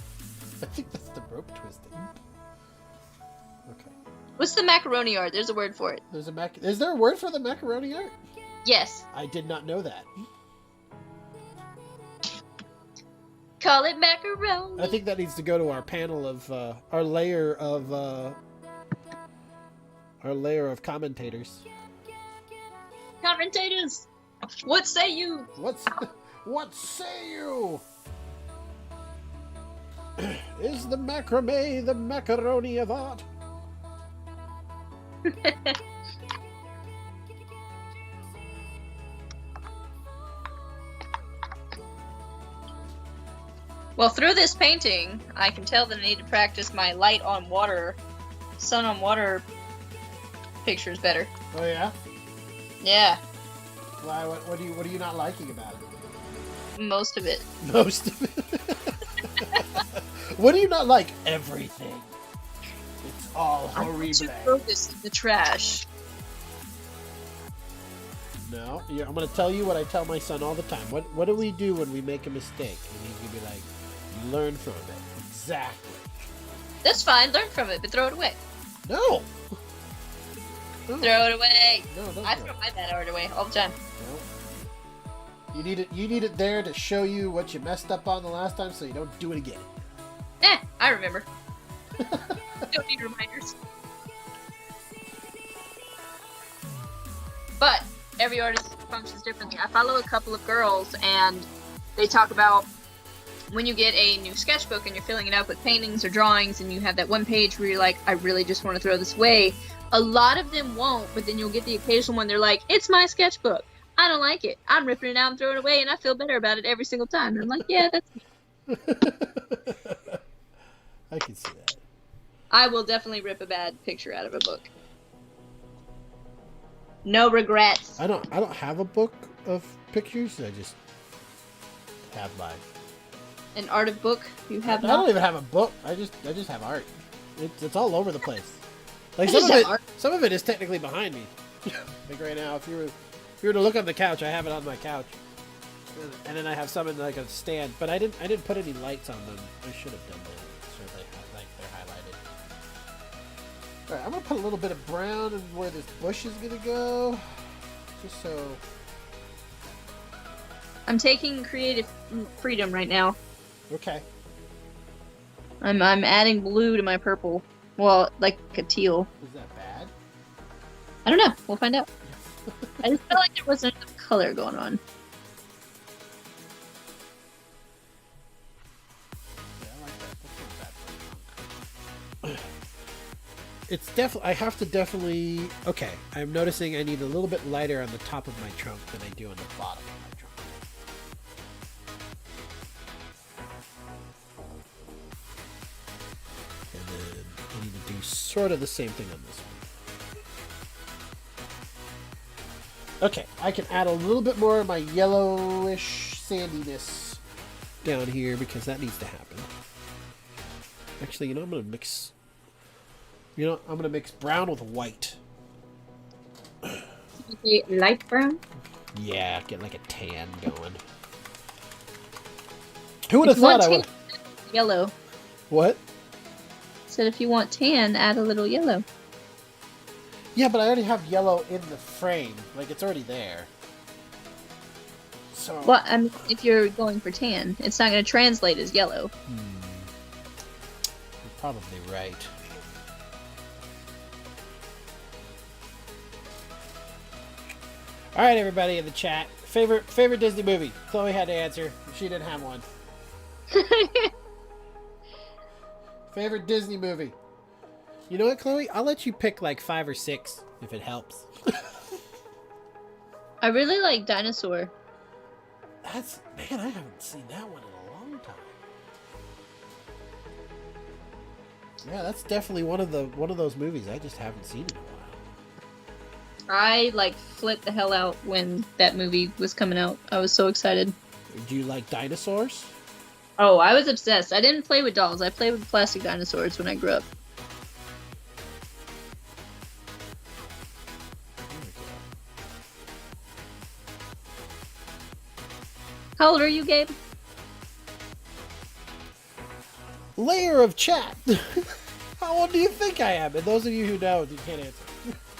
I think that's the rope twisting. Okay. What's the macaroni art? There's a word for it. Is there a word for the macaroni art? Yes. I did not know that. Call it macaroni. I think that needs to go to our panel of our layer of commentators. Commentators, what say you? What say you? Is the macrame the macaroni of art? Well, through this painting, I can tell that I need to practice my light on water, sun on water pictures better. Oh yeah? Yeah. Why? What are you not liking about it? Most of it. Most of it. What do you not like? Everything. It's all horrible. I want to throw this in the trash. No, I'm going to tell you what I tell my son all the time. What do we do when we make a mistake? And he's going to be like, learn from it. Exactly. That's fine. Learn from it, but throw it away. No. Throw it away. No, don't I throw my bad art away all the time. No. You need it there to show you what you messed up on the last time, so you don't do it again. I remember. Don't need reminders. But every artist functions differently. I follow a couple of girls, and they talk about when you get a new sketchbook and you're filling it up with paintings or drawings, and you have that one page where you're like, I really just want to throw this away. A lot of them won't, but then you'll get the occasional one. They're like, it's my sketchbook. I don't like it. I'm ripping it out and throwing it away, and I feel better about it every single time. And I'm like, yeah, that's me. I can see that. I will definitely rip a bad picture out of a book. No regrets. I don't have a book of pictures. I just have mine. An art of book you have I not? don't even have a book. I just have art. It's all over the place. Like I some just of have it, art. some of it is technically behind me. Like right now, if you were to look on the couch, I have it on my couch, and then I have some in like a stand. But I didn't put any lights on them. I should have done that. So they're highlighted. All right, I'm gonna put a little bit of brown in where this bush is gonna go, just so. I'm taking creative freedom right now. Okay. I'm adding blue to my purple. Well, like a teal. Is that bad? I don't know. We'll find out. I just felt like there wasn't enough color going on. Yeah, I like that. That's not bad. It's definitely. I have to definitely. Okay, I'm noticing I need a little bit lighter on the top of my trunk than I do on the bottom of my trunk. And then I need to do sort of the same thing on this one. Okay, I can add a little bit more of my yellowish sandiness down here because that needs to happen. Actually, I'm gonna mix. I'm gonna mix brown with white. Light brown? Yeah, get like a tan going. Who would have thought I would? Yellow. What? Said if you want tan, add a little yellow. Yeah, but I already have yellow in the frame. Like, it's already there. So. Well, I mean, if you're going for tan, it's not going to translate as yellow. You're probably right. All right, everybody in the chat. Favorite Disney movie? Chloe had to answer. She didn't have one. Favorite Disney movie? You know what, Chloe? I'll let you pick like 5 or 6 if it helps. I really like Dinosaur. Man, I haven't seen that one in a long time. Yeah, that's definitely one of those movies I just haven't seen in a while. I flipped the hell out when that movie was coming out. I was so excited. Do you like dinosaurs? Oh, I was obsessed. I didn't play with dolls. I played with plastic dinosaurs when I grew up. How old are you, Gabe? Layer of chat. How old do you think I am? And those of you who know, you can't answer.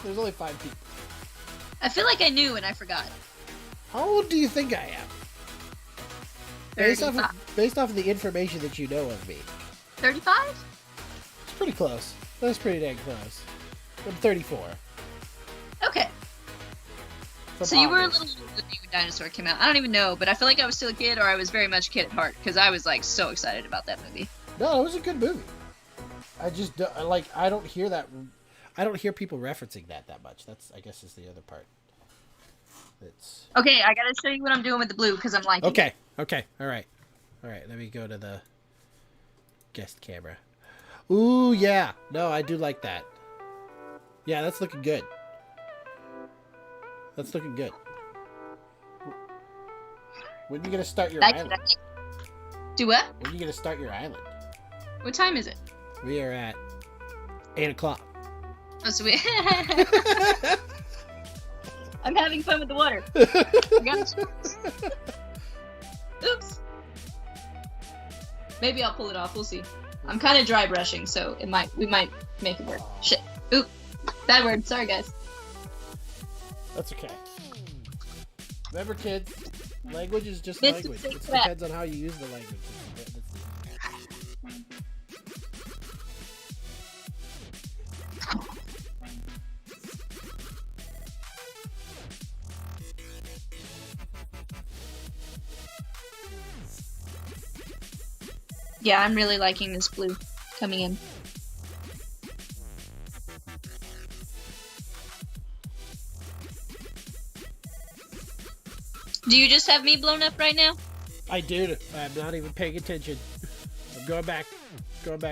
There's only 5 people. I feel like I knew and I forgot. How old do you think I am? 35. Based off of the information that you know of me. 35? It's pretty close. That's pretty dang close. I'm 34. Okay. So you were a little older than me when Dinosaur came out. I don't even know, but I feel like I was still a kid, or I was very much a kid at heart, because I was so excited about that movie. No, it was a good movie. I just I don't hear that. I don't hear people referencing that much. That's, I guess, is the other part. It's okay. I gotta show you what I'm doing with the blue because I'm liking it. Okay. All right. Let me go to the guest camera. Ooh, yeah. No, I do like that. Yeah, that's looking good. When are you gonna start your island? Do what? When are you gonna start your island? What time is it? We are at 8:00. Oh, so we. I'm having fun with the water. I got you. Oops. Maybe I'll pull it off. We'll see. I'm kind of dry brushing, so we might make it work. Shit. Oop. Bad word. Sorry, guys. That's okay. Remember, kids, language is just language. It depends on how you use the language. Yeah, I'm really liking this blue coming in. Do you just have me blown up right now? I do. I'm not even paying attention. I'm going back.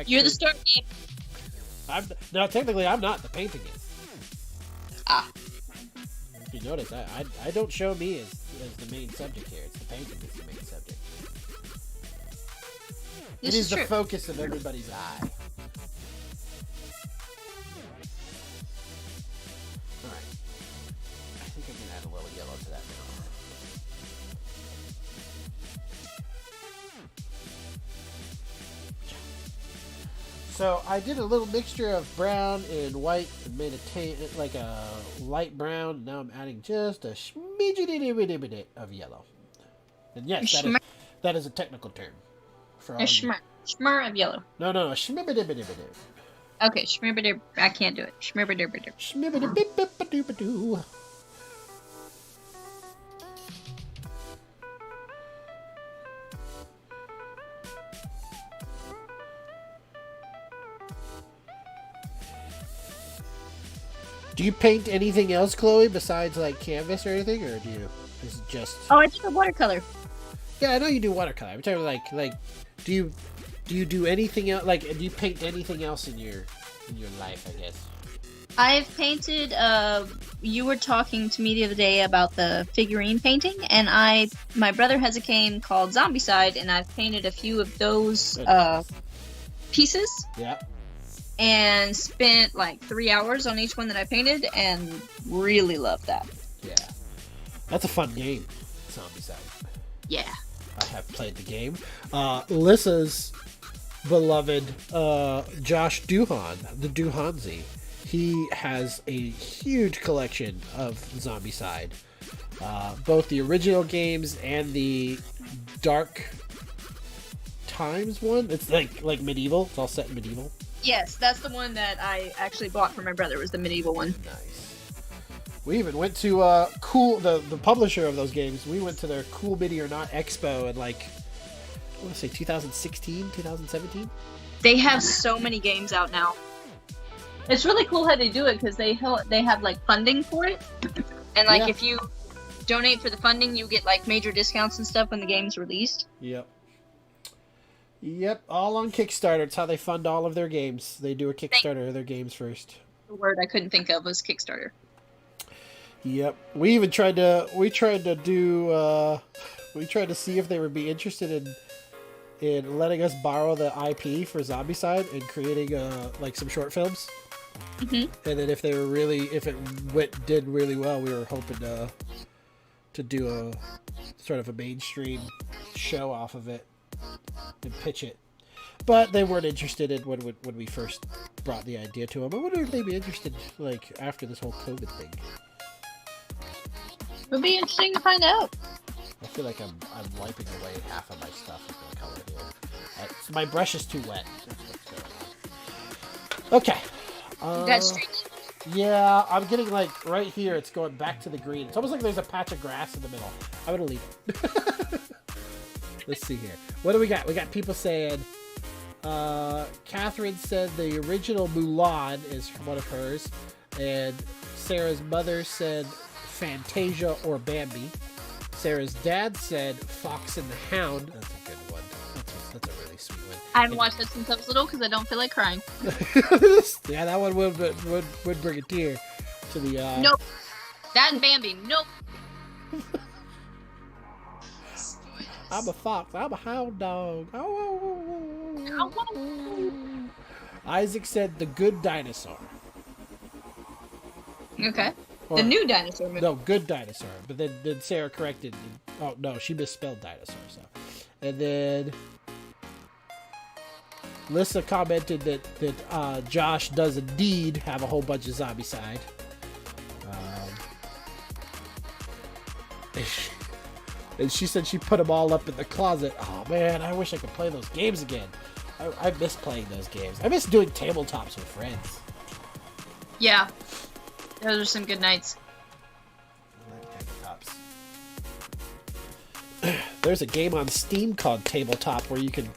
You're the start game. No, technically, I'm not. The painting is. Ah. If you notice, I don't show me as the main subject here. It's the painting that's the main subject. This it is the true. focus of everybody's eye. Alright. I think I can add a little yellow to that now. So I did a little mixture of brown and white and made like a light brown. Now I'm adding just a smidge of yellow. And yes, that is a technical term. For all A shmur of yellow. No, shmibidibidibidib. Okay, shmibidib. I can't do it. Shmibidibidib. Shmibidibidibidibidoo. Do you paint anything else, Chloe, besides like canvas or anything, or do you? Is it just? Oh, I do watercolor. Yeah, I know you do watercolor. I'm talking like do you do anything else? Like, do you paint anything else in your life? I guess. I've painted. You were talking to me the other day about the figurine painting, and my brother has a game called Zombicide, and I've painted a few of those pieces. Yeah. And spent like 3 hours on each one that I painted, and really loved that. Yeah, that's a fun game. Zombicide. Yeah. I have played the game. Lissa's beloved Josh Duhan, the Duhanzi, he has a huge collection of Zombicide. Both the original games and the Dark Times one. It's like medieval. It's all set in medieval. Yes, that's the one that I actually bought for my brother, was the medieval one. Nice. We even went to the publisher of those games. We went to their Cool Mini or Not Expo in like, I want to say 2016, 2017. They have so many games out now. It's really cool how they do it, because they have like funding for it, and like if you donate for the funding, you get like major discounts and stuff when the game's released. Yep, all on Kickstarter. It's how they fund all of their games. They do a Kickstarter of their games first. The word I couldn't think of was Kickstarter. Yep. We even tried to see if they would be interested in letting us borrow the IP for Zombicide and creating like some short films. Mm-hmm. And then if it did really well, we were hoping to do a sort of a mainstream show off of it and pitch it. But they weren't interested in when we first brought the idea to them. I wonder if they'd be interested like after this whole COVID thing. It'll be interesting to find out. I feel like I'm wiping away half of my stuff with the color here. My brush is too wet. That's what's going on. Okay. You got streaks? Yeah, I'm getting like right here. It's going back to the green. It's almost like there's a patch of grass in the middle. I'm gonna leave it. Let's see here. What do we got? We got people saying. Catherine said the original Mulan is one of hers, and Sarah's mother said Fantasia or Bambi. Sarah's dad said Fox and the Hound. That's a good one. That's a really sweet one. I haven't watched that since I was little because I don't feel like crying. Yeah, that one would bring a tear to the. Nope. That and Bambi. Nope. I'm a fox. I'm a hound dog. Isaac said The Good Dinosaur. Okay. The new dinosaur movie. No, Good Dinosaur. But then Sarah corrected. Oh, no, she misspelled dinosaur. So, and then Lissa commented that Josh does indeed have a whole bunch of Zombicide. And she said she put them all up in the closet. Oh, man, I wish I could play those games again. I miss playing those games. I miss doing tabletops with friends. Yeah. Those are some good nights. Tabletops. There's a game on Steam called Tabletop where you can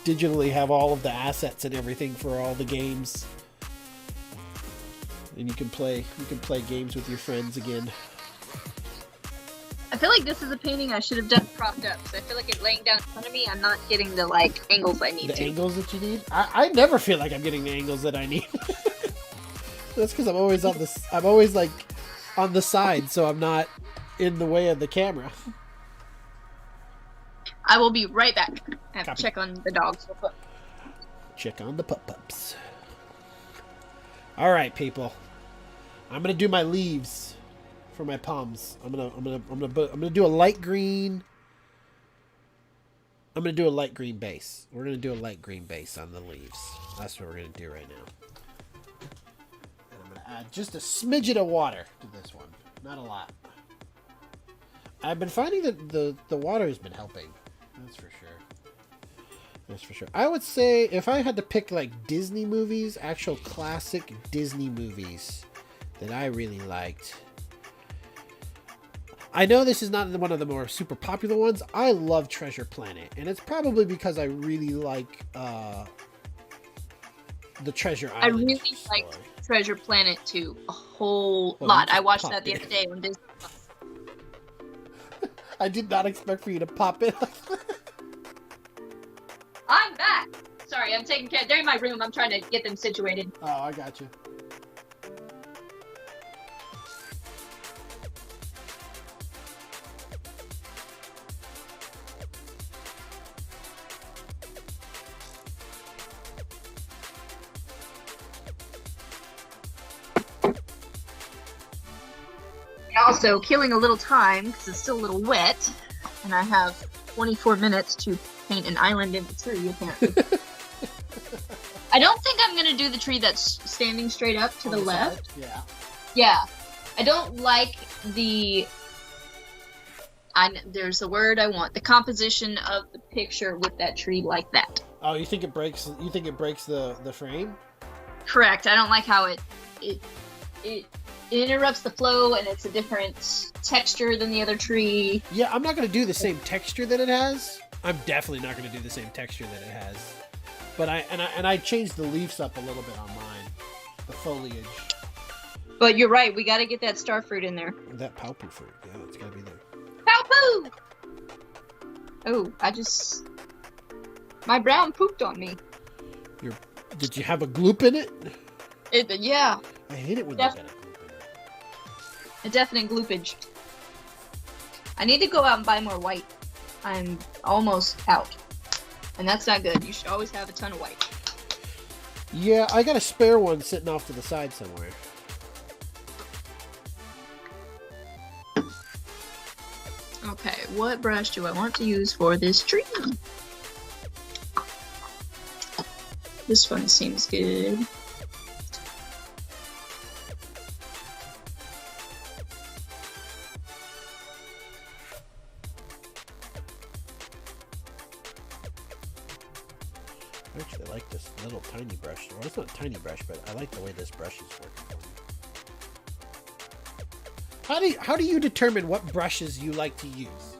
digitally have all of the assets and everything for all the games. And you can play games with your friends again. I feel like this is a painting I should have done propped up. So I feel like it laying down in front of me, I'm not getting the like angles I need The to. angles that you need? I never feel like I'm getting the angles that I need. That's because I'm always on this. I'm always like on the side, so I'm not in the way of the camera. I will be right back. I have Copy. to check on the dogs real quick. Check on the pup-pups. All right, people. I'm gonna do my leaves for my palms. I'm gonna do a light green. I'm gonna do a light green base. We're gonna do a light green base on the leaves. That's what we're gonna do right now. And I'm gonna add just a smidget of water to this one. Not a lot. I've been finding that the water has been helping. That's for sure. That's for sure. I would say if I had to pick like Disney movies, actual classic Disney movies that I really liked. I know this is not one of the more super popular ones. I love Treasure Planet, and it's probably because I really like the Treasure Island. I really like Treasure Planet too, a whole Well, lot. you I watched popped that the it. other day on Disney. I did not expect for you to pop it. I'm back. Sorry, I'm taking care. They're in my room. I'm trying to get them situated. Oh, I got you. And also killing a little time because it's still a little wet, and I have 24 minutes to paint an island in the tree. Apparently, I don't think I'm gonna do the tree that's standing straight up to the left. Yeah. Yeah, I don't like the. There's the word I want. The composition of the picture with that tree like that. Oh, you think it breaks? You think it breaks the frame? Correct. I don't like how it interrupts the flow, and it's a different texture than the other tree. Yeah, I'm not gonna do the same texture that it has. I'm definitely not gonna do the same texture that it has. But I changed the leaves up a little bit on mine, the foliage. But you're right. We got to get that star fruit in there. That palpu fruit, yeah, it's gotta be there. Pow poo! Oh, my brown pooped on me. Did you have a gloop in it? Yeah, I hate it when Def- you get a gloop in it. a definite gloopage. I need to go out and buy more white. I'm almost out. And that's not good. You should always have a ton of white. Yeah, I got a spare one sitting off to the side somewhere. Okay, what brush do I want to use for this tree? This one seems good. I actually like this little tiny brush. Well, it's not a tiny brush, but I like the way this brush is working for me. How do you determine what brushes you like to use?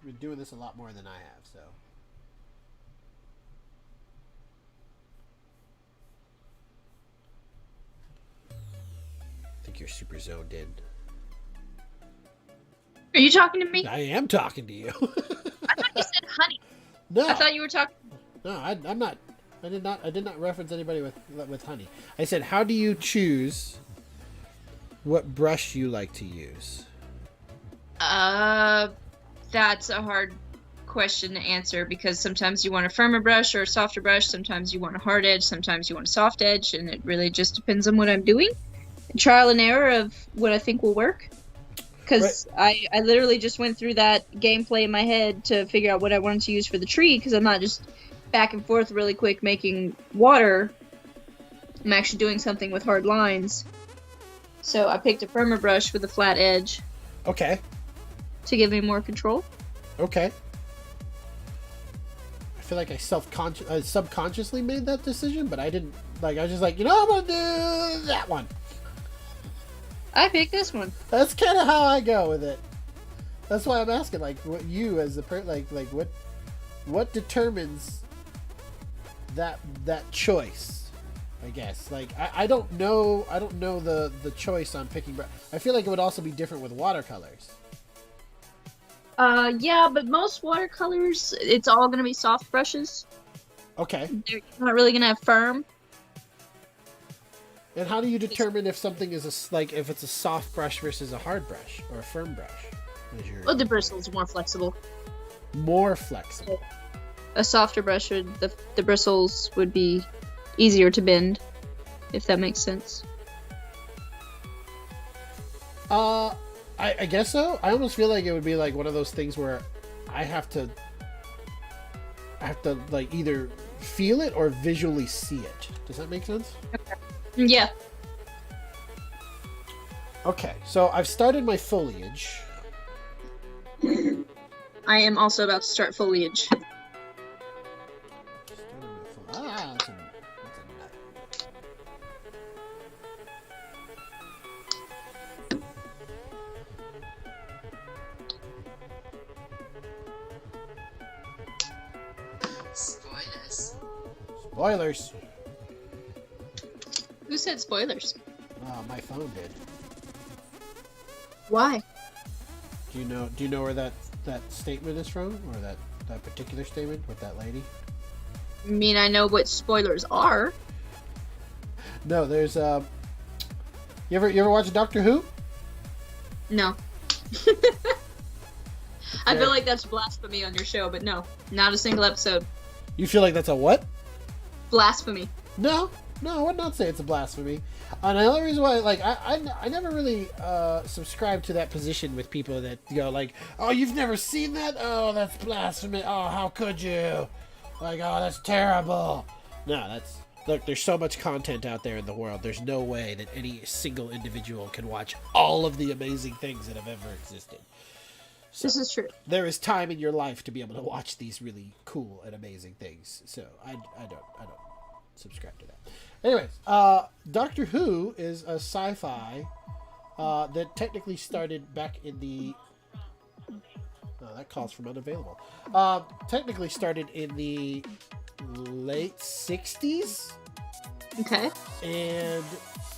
I've been doing this a lot more than I have, so. I think you're super zoned in. Are you talking to me? I am talking to you. I thought you said honey. No. I thought you were talking. No, I'm not. I did not reference anybody with honey. I said, how do you choose what brush you like to use? That's a hard question to answer because sometimes you want a firmer brush or a softer brush, sometimes you want a hard edge, sometimes you want a soft edge, and it really just depends on what I'm doing. Trial and error of what I think will work. Because right. I literally just went through that gameplay in my head to figure out what I wanted to use for the tree, because I'm not just back and forth really quick making water. I'm actually doing something with hard lines. So I picked a firmer brush with a flat edge. Okay. To give me more control. Okay. I feel like I subconsciously made that decision, but I didn't. Like, I was just like, I'm gonna do that one. I picked this one. That's kind of how I go with it. That's why I'm asking, like, what you as a what determines that choice? I guess. Like I don't know the choice on picking brush. I feel like it would also be different with watercolors. Yeah, but most watercolors, it's all gonna be soft brushes. Okay. They're not really gonna have firm. And how do you determine if something is if it's a soft brush versus a hard brush or a firm brush? Well, the bristles are more flexible. More flexible. A softer brush would the bristles would be easier to bend, if that makes sense. I guess so. I almost feel like it would be like one of those things where I have to like either feel it or visually see it. Does that make sense? Okay. Yeah. Okay, so I've started my foliage. I am also about to start foliage. That's a nut. Spoilers. Who said spoilers? My phone did. Why? Do you know where that statement is from, or that particular statement with that lady? I mean, I know what spoilers are. No, there's you ever watch Doctor Who? No. I feel like that's blasphemy on your show, but no, not a single episode. You feel like that's a what? Blasphemy. No, I would not say it's a blasphemy. And the only reason why, like, I never really subscribe to that position with people that go like, oh, you've never seen that? Oh, that's blasphemy. Oh, how could you? Like, oh, that's terrible. No, look, there's so much content out there in the world. There's no way that any single individual can watch all of the amazing things that have ever existed. So, this is true. There is time in your life to be able to watch these really cool and amazing things. So I don't subscribe to that. Anyways, Doctor Who is a sci-fi that technically started back in the... Oh, that calls from unavailable. Technically started in the late 60s. Okay. And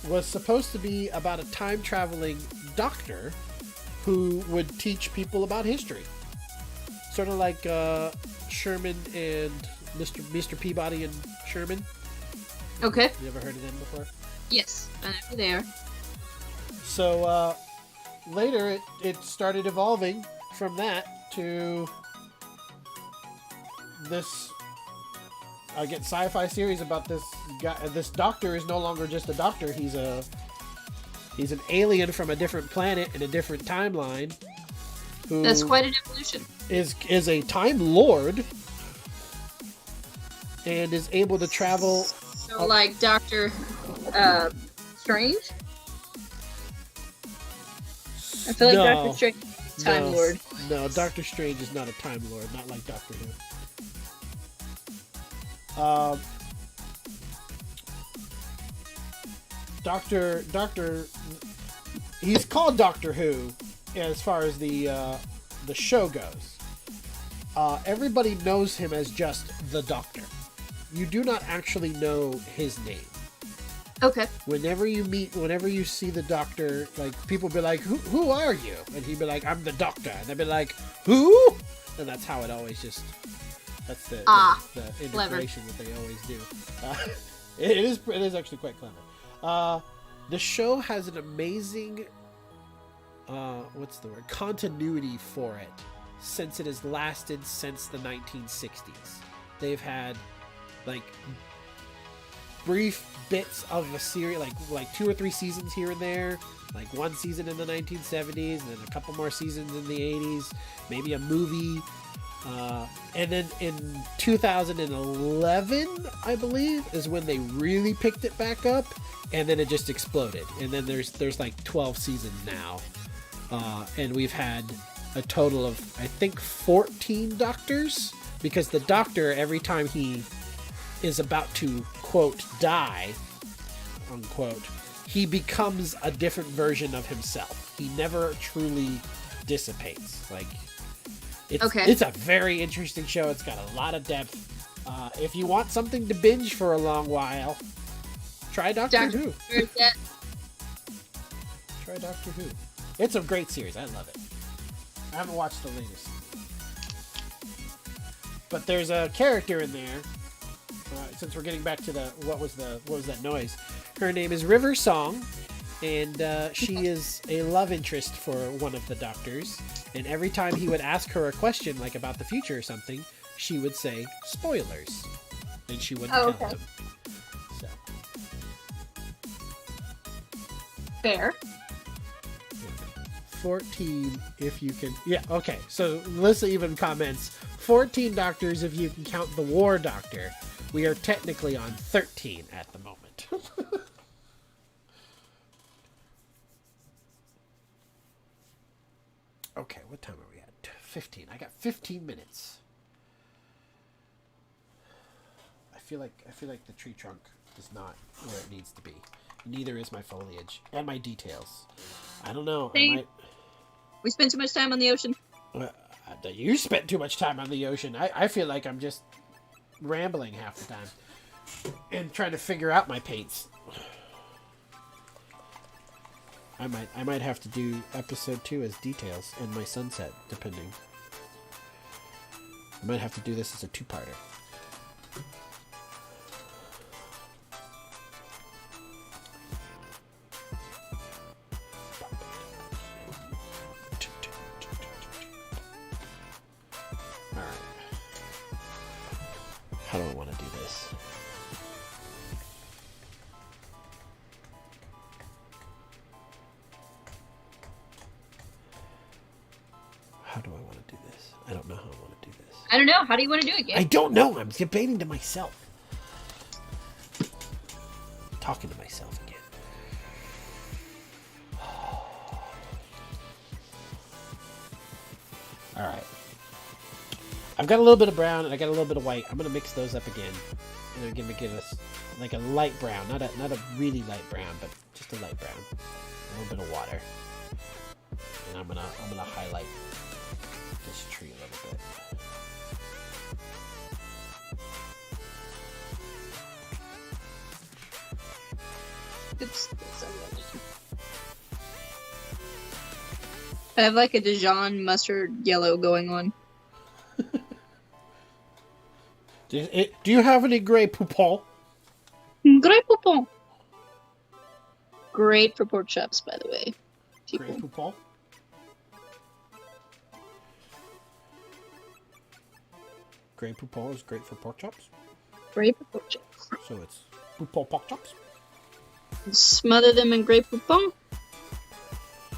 was supposed to be about a time-traveling doctor who would teach people about history. Sort of like Sherman and Mr. Peabody and Sherman. Okay. You ever heard of them before? Yes, I know who they are. So later it started evolving from that to this sci-fi series about this guy. This doctor is no longer just a doctor. He's an alien from a different planet in a different timeline. That's quite an evolution. Is a time lord and is able to travel. So, like Doctor Strange? I feel like Doctor Strange is a Time Lord. No, Doctor Strange is not a Time Lord, not like Doctor Who. Doctor, he's called Doctor Who as far as the show goes. Everybody knows him as just the Doctor. You do not actually know his name. Okay. Whenever you see the Doctor, like, people be like, who are you? And he'd be like, I'm the Doctor. And they'd be like, who? And that's how it always just, that's the integration that they always do. It is actually quite clever. The show has an amazing, continuity for it, since it has lasted since the 1960s. They've had, like, brief bits of a series, like 2 or 3 seasons here and there, like one season in the 1970s, and then a couple more seasons in the 80s, maybe a movie, and then in 2011, I believe, is when they really picked it back up, and then it just exploded. And then there's like 12 seasons now, and we've had a total of, I think, 14 Doctors, because the Doctor, every time he is about to, quote, die, unquote, he becomes a different version of himself. He never truly dissipates. Like, it's a very interesting show. It's got a lot of depth. If you want something to binge for a long while, Try Doctor Who. Or that. Try Doctor Who. It's a great series. I love it. I haven't watched the latest, but there's a character in there. Since we're getting back to what was that noise? Her name is River Song, and she is a love interest for one of the doctors. And every time he would ask her a question, like about the future or something, she would say spoilers, and she wouldn't tell them. So. Fair. 14 if you can. Yeah, okay. So Melissa even comments 14 doctors if you can count the War Doctor. We are technically on 13 at the moment. Okay, what time are we at? 15. I got 15 minutes. I feel like the tree trunk is not where it needs to be. Neither is my foliage and my details. I don't know. We spent too much time on the ocean. You spent too much time on the ocean. I feel like I'm just rambling half the time and trying to figure out my paints. I might have to do episode 2 as details and my sunset, depending. I might have to do this as a 2-parter. How do I want to do this? How do I want to do this? I don't know how I want to do this. I don't know. How do you want to do it, Gabe? I don't know. I'm debating to myself. Talking to myself again. All right. I've got a little bit of brown and I got a little bit of white. I'm gonna mix those up again, and I'm gonna give us like a light brown, not a really light brown, but just a light brown. A little bit of water, and I'm gonna highlight this tree a little bit. Oops. I have like a Dijon mustard yellow going on. Do you have any Grey Poupon? Grey Poupon. Great for pork chops, by the way. Grey Poupon? Grey Poupon is great for pork chops? Great for pork chops. So it's Poupon pork chops? Smother them in Grey Poupon.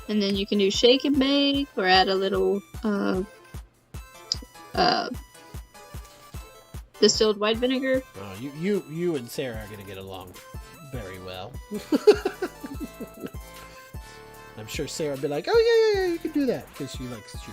And then you can do shake and bake or add a little distilled white vinegar. Oh, you and Sarah are gonna get along very well. I'm sure Sarah will be like, "Oh yeah, you can do that," because she really likes to cook.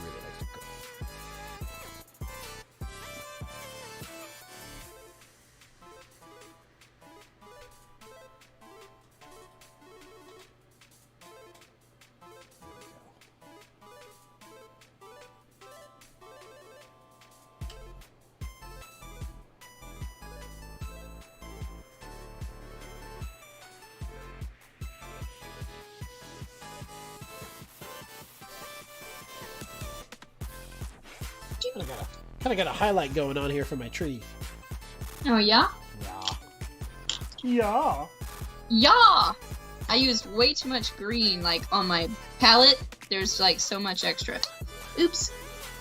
Kind of got a highlight going on here for my tree. Oh, yeah? Yeah. Yeah! I used way too much green, like, on my palette. There's, like, so much extra. Oops.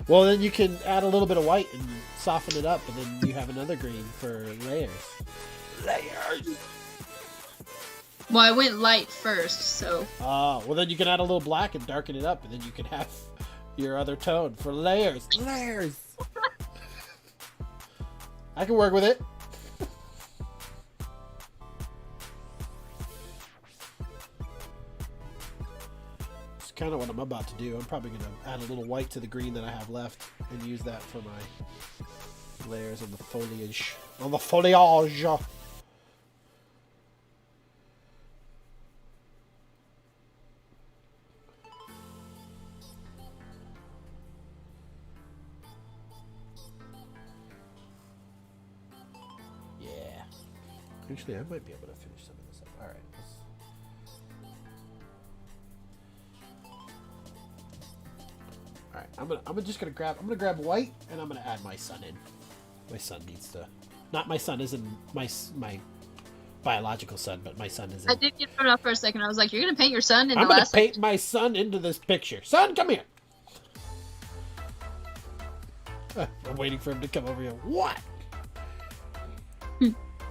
Well, then you can add a little bit of white and soften it up, and then you have another green for layers. Layers! Well, I went light first, so... Oh, well then you can add a little black and darken it up, and then you can have your other tone for layers. Layers! I can work with it. It's kind of what I'm about to do. I'm probably going to add a little white to the green that I have left and use that for my layers on the foliage. On the foliage! Actually, I might be able to finish some of this up. All right. All right. I'm gonna grab white, and I'm gonna add my son in. My son needs to. Not my son isn't my biological son, but my son is. I did get thrown off for a second. I was like, "You're gonna paint your son in I'm the gonna last." paint my son into this picture. Son, come here. I'm waiting for him to come over here. What?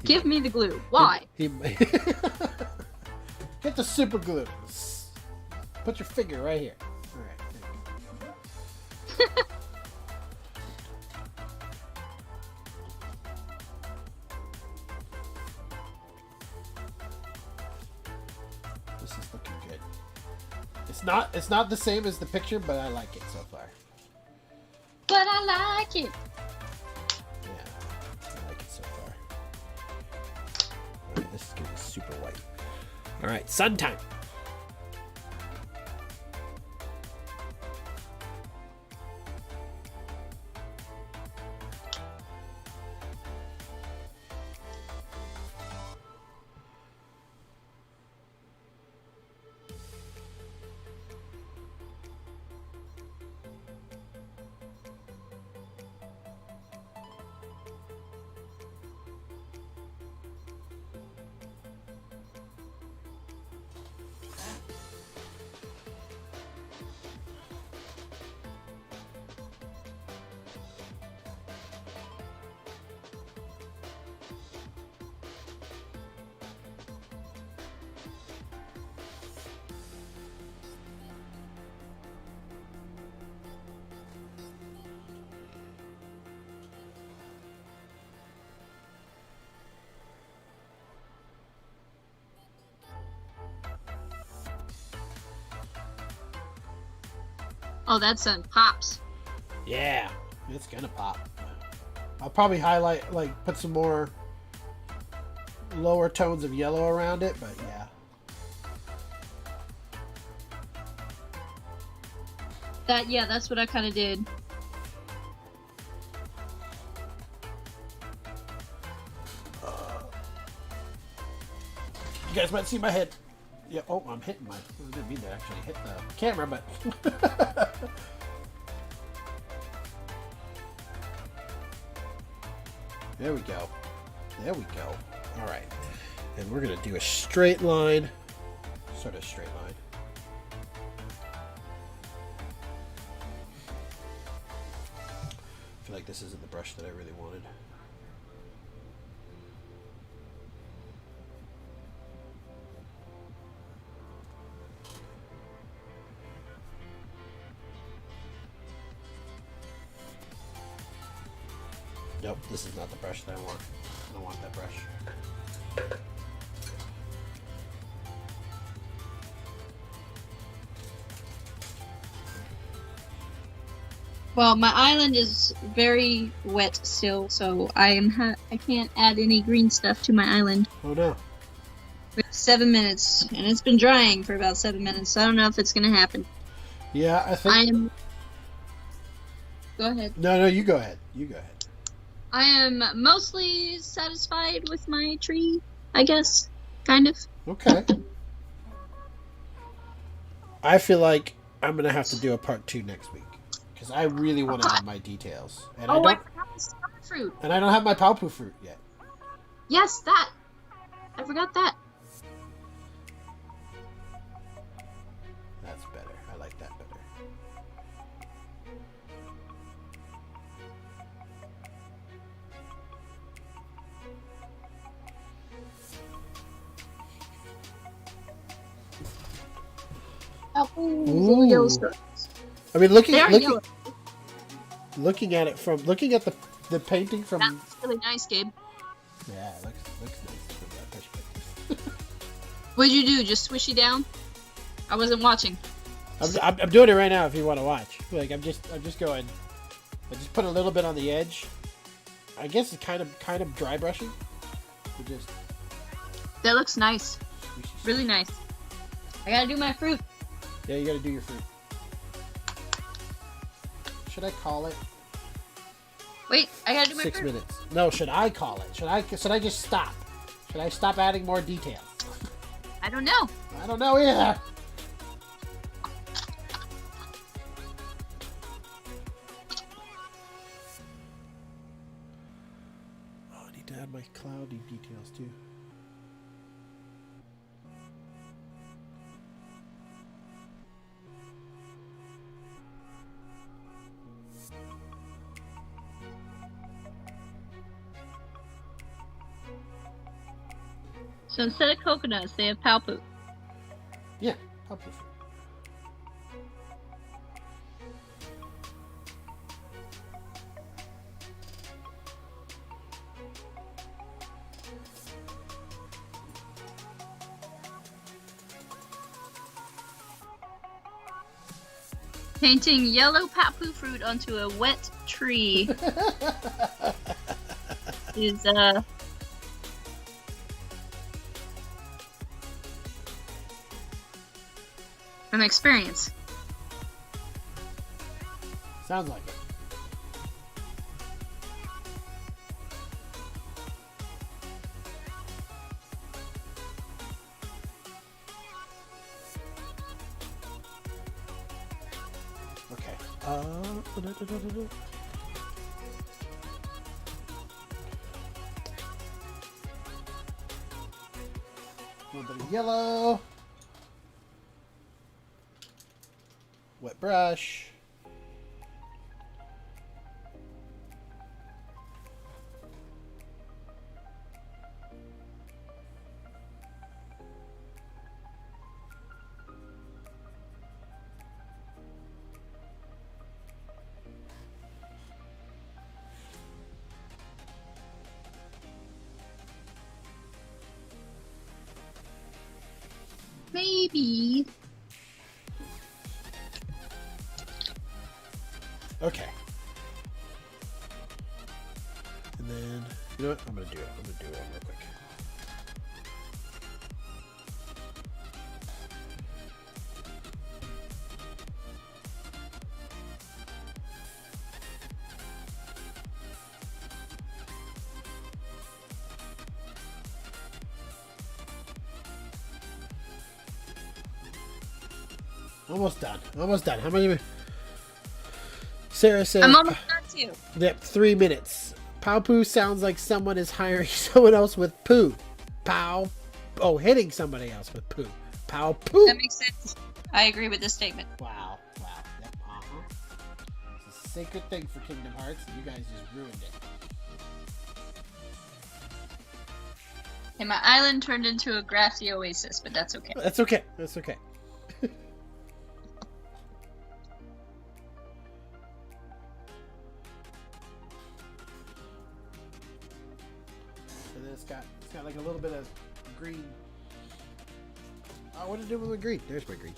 Give me the glue. Why? Get the super glue. Put your finger right here. All right. This is looking good. It's not the same as the picture, but I like it so far. But I like it. Yeah, I like it so far. All right, this is gonna be super white. All right, sun time. Oh, that sun pops. Yeah, it's gonna pop. I'll probably highlight, put some more lower tones of yellow around it, but yeah. That's what I kind of did. You guys might see my head. Yeah. Oh, I'm hitting I didn't mean to actually hit the camera, but. There we go. There we go. All right. And we're going to do a straight line. Sort of straight line. I feel like this isn't the brush that I really wanted. Nope, this is not the brush that I want. I don't want that brush. Well, my island is very wet still, so I can't add any green stuff to my island. Oh no. We have 7 minutes, and it's been drying for about 7 minutes, so I don't know if it's gonna happen. Yeah, I think. Go ahead. No, you go ahead. You go ahead. I am mostly satisfied with my tree, I guess. Kind of. Okay. I feel like I'm going to have to do a part 2 next week. Because I really want to add my details. And I forgot the star fruit. And I don't have my Paupu fruit yet. Yes, that. I forgot that. That's better. I like that better. Ooh. Yellow stars. I mean, looking at the painting from. That's really nice, Gabe. Yeah, it looks nice from that perspective. What'd you do? Just swishy down? I wasn't watching. I'm doing it right now. If you want to watch, I'm just going. I just put a little bit on the edge. I guess it's kind of dry brushing. That looks nice. Really nice. I gotta do my fruit. Yeah, you gotta do your fruit. Should I call it? Wait, I gotta do my 6 fruit. minutes. No, should I call it? Should I just stop? Should I stop adding more details? I don't know. I don't know either. Oh, I need to add my cloudy details too. So instead of coconuts, they have palpu. Yeah, palpu fruit. Painting yellow palpu fruit onto a wet tree is an experience. Sounds like it. Okay. A little bit of yellow. Wet brush. Maybe. Okay. And then, you know what? I'm gonna do it. I'm gonna do it real quick. Almost done. Almost done. How many? Sarah said. I'm almost done too. Yep, 3 minutes. Pow poo sounds like someone is hiring someone else with poo. Pow. Oh, hitting somebody else with poo. Pow poo. That makes sense. I agree with this statement. Wow. Wow. Yep. It's a sacred thing for Kingdom Hearts, and you guys just ruined it. And my island turned into a grassy oasis, but that's okay. That's okay. That's okay. And then it's got like a little bit of green. Oh, what did it do with my green? There's my green.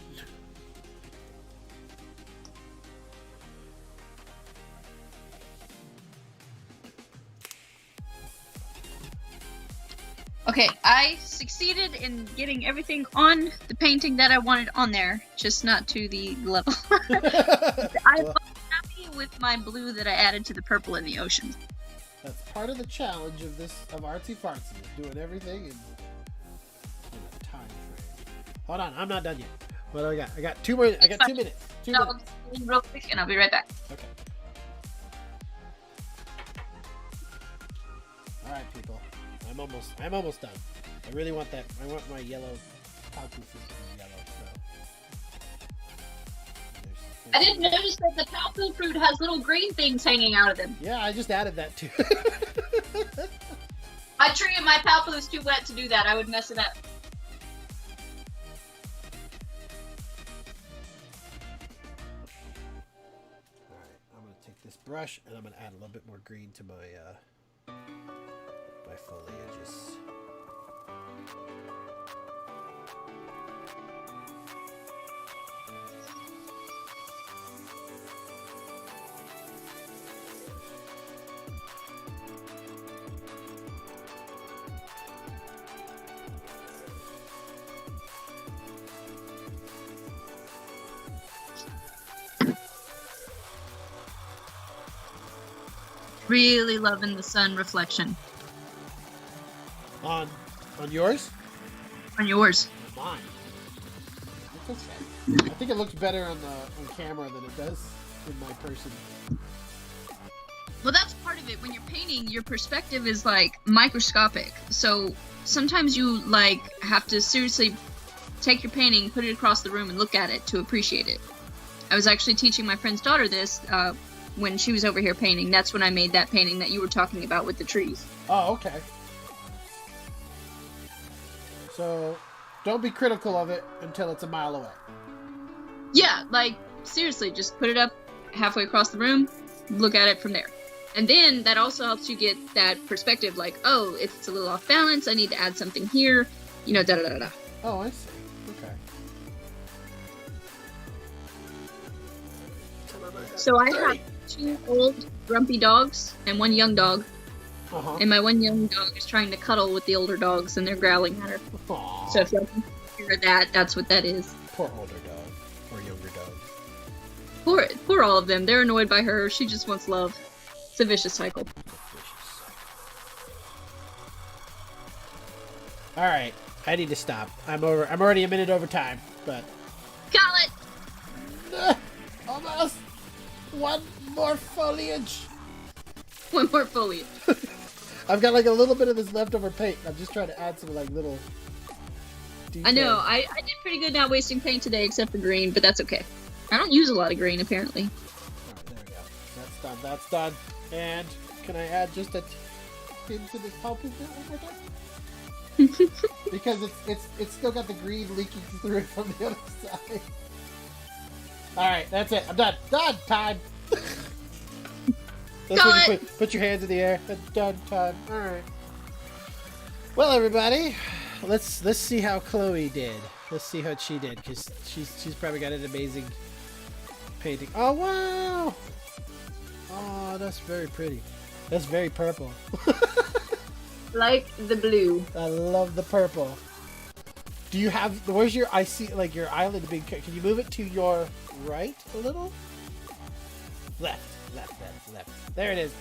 Okay, I succeeded in getting everything on the painting that I wanted on there, just not to the level. I'm happy with my blue that I added to the purple in the ocean. That's part of the challenge of Artsy Fartsy, is doing everything in a time frame. Hold on, I'm not done yet. What do I got? I got 2 more. I got 2 minutes. 2 No, minutes. real quick, and I'll be right back. Okay. All right, people. I'm almost done. I really want that. I want my yellow palpu fruit to be yellow. So. I didn't notice that the palpu fruit has little green things hanging out of them. Yeah, I just added that too. My tree and my palpu is too wet to do that. I would mess it up. All right, I'm gonna take this brush and I'm gonna add a little bit more green to my my foliages. Really loving the sun reflection. On On yours? On yours. Mine. That's okay. I think it looks better on camera than it does in my person. Well, that's part of it. When you're painting, your perspective is like microscopic. So sometimes you like have to seriously take your painting, put it across the room, and look at it to appreciate it. I was actually teaching my friend's daughter this when she was over here painting. That's when I made that painting that you were talking about with the trees. Oh, okay. So don't be critical of it until it's a mile away. Yeah, like seriously, just put it up halfway across the room, look at it from there. And then that also helps you get that perspective, like, oh, it's a little off balance, I need to add something here, you know, da-da-da-da. Oh, I see. Okay. So I have 2 old grumpy dogs and 1 young dog. Uh-huh. And my 1 young dog is trying to cuddle with the older dogs, and they're growling at her. Aww. So if y'all can hear that, that's what that is. Poor older dog. Or younger dog. Poor all of them. They're annoyed by her. She just wants love. It's a vicious cycle. Alright. I need to stop. I'm already a minute over time, but... Call it! Almost! One more foliage! 1 more foliage. I've got like a little bit of this leftover paint. I'm just trying to add some like little details. I know. I did pretty good not wasting paint today, except for green, but that's okay. I don't use a lot of green, apparently. Alright, there we go. That's done. That's done. And can I add just a tint to this pulp one more time? Because it's still got the green leaking through it from the other side. Alright, that's it. I'm done. Done! Time! That's when you put your hands in the air. Done. Time. Alright. Well, everybody, let's see how Chloe did. Let's see how she did, because she's probably got an amazing painting. Oh, wow! Oh, that's very pretty. That's very purple. Like the blue. I love the purple. Do you have... Where's your... I see, like, your island being... Can you move it to your right a little? Left. There it is.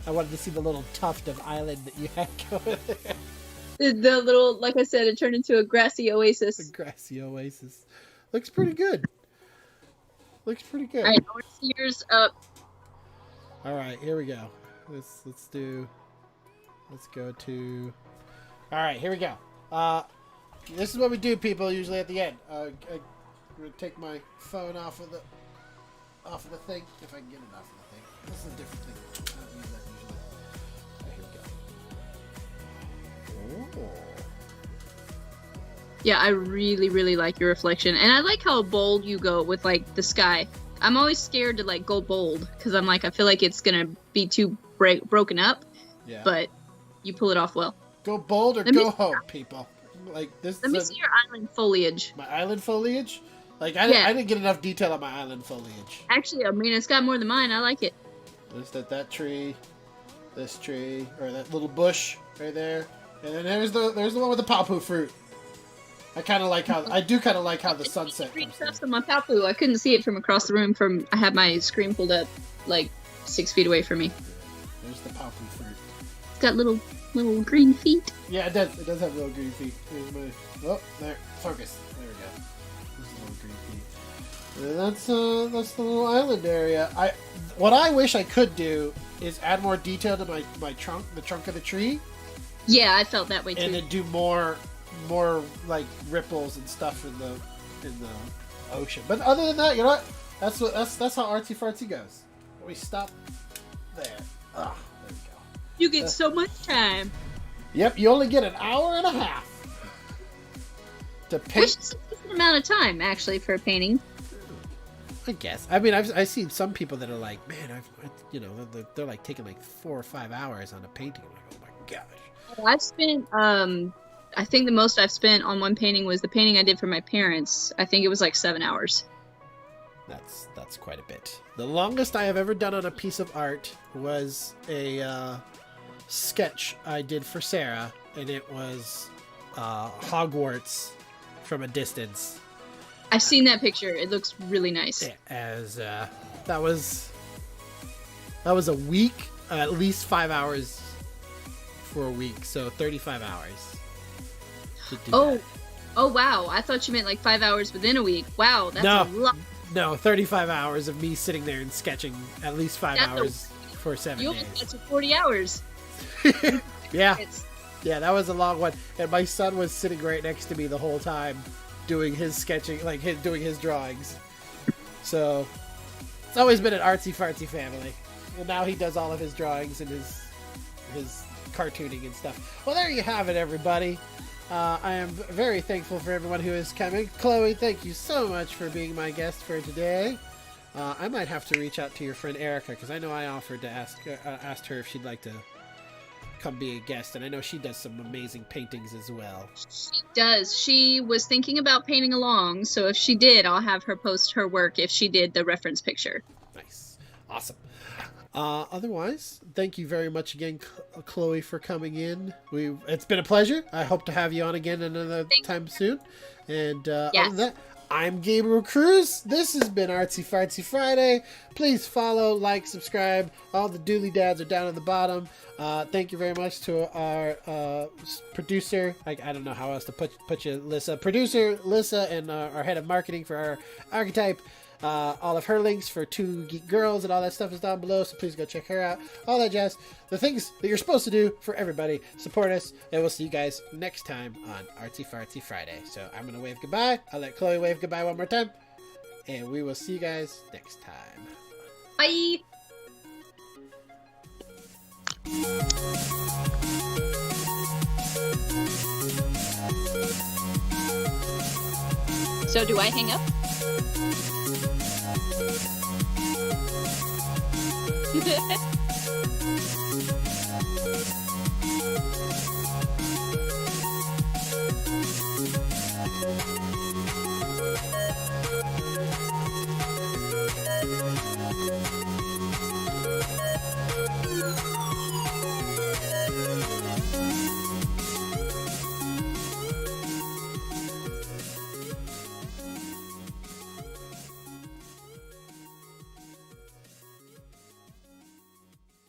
I wanted to see the little tuft of island that you had going there. The little... Like I said, it turned into a grassy oasis. A grassy oasis. Looks pretty good. Looks pretty good. Alright, yours up. Alright, here we go. Let's go to... Alright, here we go. This is what we do, people, usually at the end. I'm going to take my phone off of the thing, if I can get it off of the thing. This is a different thing. I don't use that usually. Alright, here we go. Oh. Yeah, I really, really like your reflection. And I like how bold you go with, like, the sky. I'm always scared to, like, go bold. Because I'm like, I feel like it's going to be too broken up. Yeah. But you pull it off well. Go bold or go home, people. Like this. Let me see your island foliage. My island foliage? Like, I didn't get enough detail on my island foliage. Actually, I mean, it's got more than mine. I like it. There's that tree, this tree, or that little bush right there. And then there's the one with the papu fruit. I do kind of like how the sunset Green comes through. stuff's on my papu. I couldn't see it from across the room. I had my screen pulled up like 6 feet away from me. There's the papu fruit. It's got little green feet. Yeah, it does. It does have little green feet. Here's my... Oh, there. Focus. There we go. There's the little green feet. And that's the little island area. What I wish I could do is add more detail to my trunk, the trunk of the tree. Yeah, I felt that way too. And then do more like ripples and stuff in the ocean. But other than that, you know what? That's how Artsy Fartsy goes. We stop there. Ah, there we go. You get so much time. Yep, you only get an hour and a half to paint. Which is a decent amount of time, actually, for painting. I guess. I mean, I've seen some people that are like, man, they're like taking like 4 or 5 hours on a painting. I'm like, oh my gosh. I've spent, I think the most I've spent on one painting was the painting I did for my parents. I think it was like 7 hours. That's quite a bit. The longest I have ever done on a piece of art was a sketch I did for Sarah, and it was Hogwarts from a distance. I've seen that picture. It looks really nice. As that was a week, at least 5 hours for a week, so 35 hours. to do Oh, that. oh wow! I thought you meant like 5 hours within a week. Wow, that's No. a lot. No, 35 hours of me sitting there and sketching at least 5 That's hours for 7 You almost days. got to 40 hours. Yeah. It's, Yeah, that was a long one. And my son was sitting right next to me the whole time doing his sketching, like doing his drawings. So it's always been an artsy fartsy family. Well, now he does all of his drawings and his cartooning and stuff. Well, there you have it, everybody. I am very thankful for everyone who is coming. Chloe, thank you so much for being my guest for today. I might have to reach out to your friend Erica, because I know I offered to asked her if she'd like to come be a guest, and I know she does some amazing paintings as well. she does. She was thinking about painting along, so if she did, I'll have her post her work if she did the reference picture. Nice. Awesome. Otherwise, thank you very much again, Chloe, for coming in. It's been a pleasure. I hope to have you on again another time soon. And Yes. other than that, I'm Gabriel Cruz. This has been Artsy Fartsy Friday. Please follow, like, subscribe. All the dooley dads are down at the bottom. Thank you very much to our producer. I don't know how else to put you, Lissa. Producer Lissa, and our head of marketing for our archetype. All of her links for Two Geek Girls and all that stuff is down below, so please go check her out. All that jazz. The things that you're supposed to do for everybody. Support us, and we'll see you guys next time on Artsy Fartsy Friday. So I'm going to wave goodbye. I'll let Chloe wave goodbye one more time. And we will see you guys next time. Bye! So do I hang up?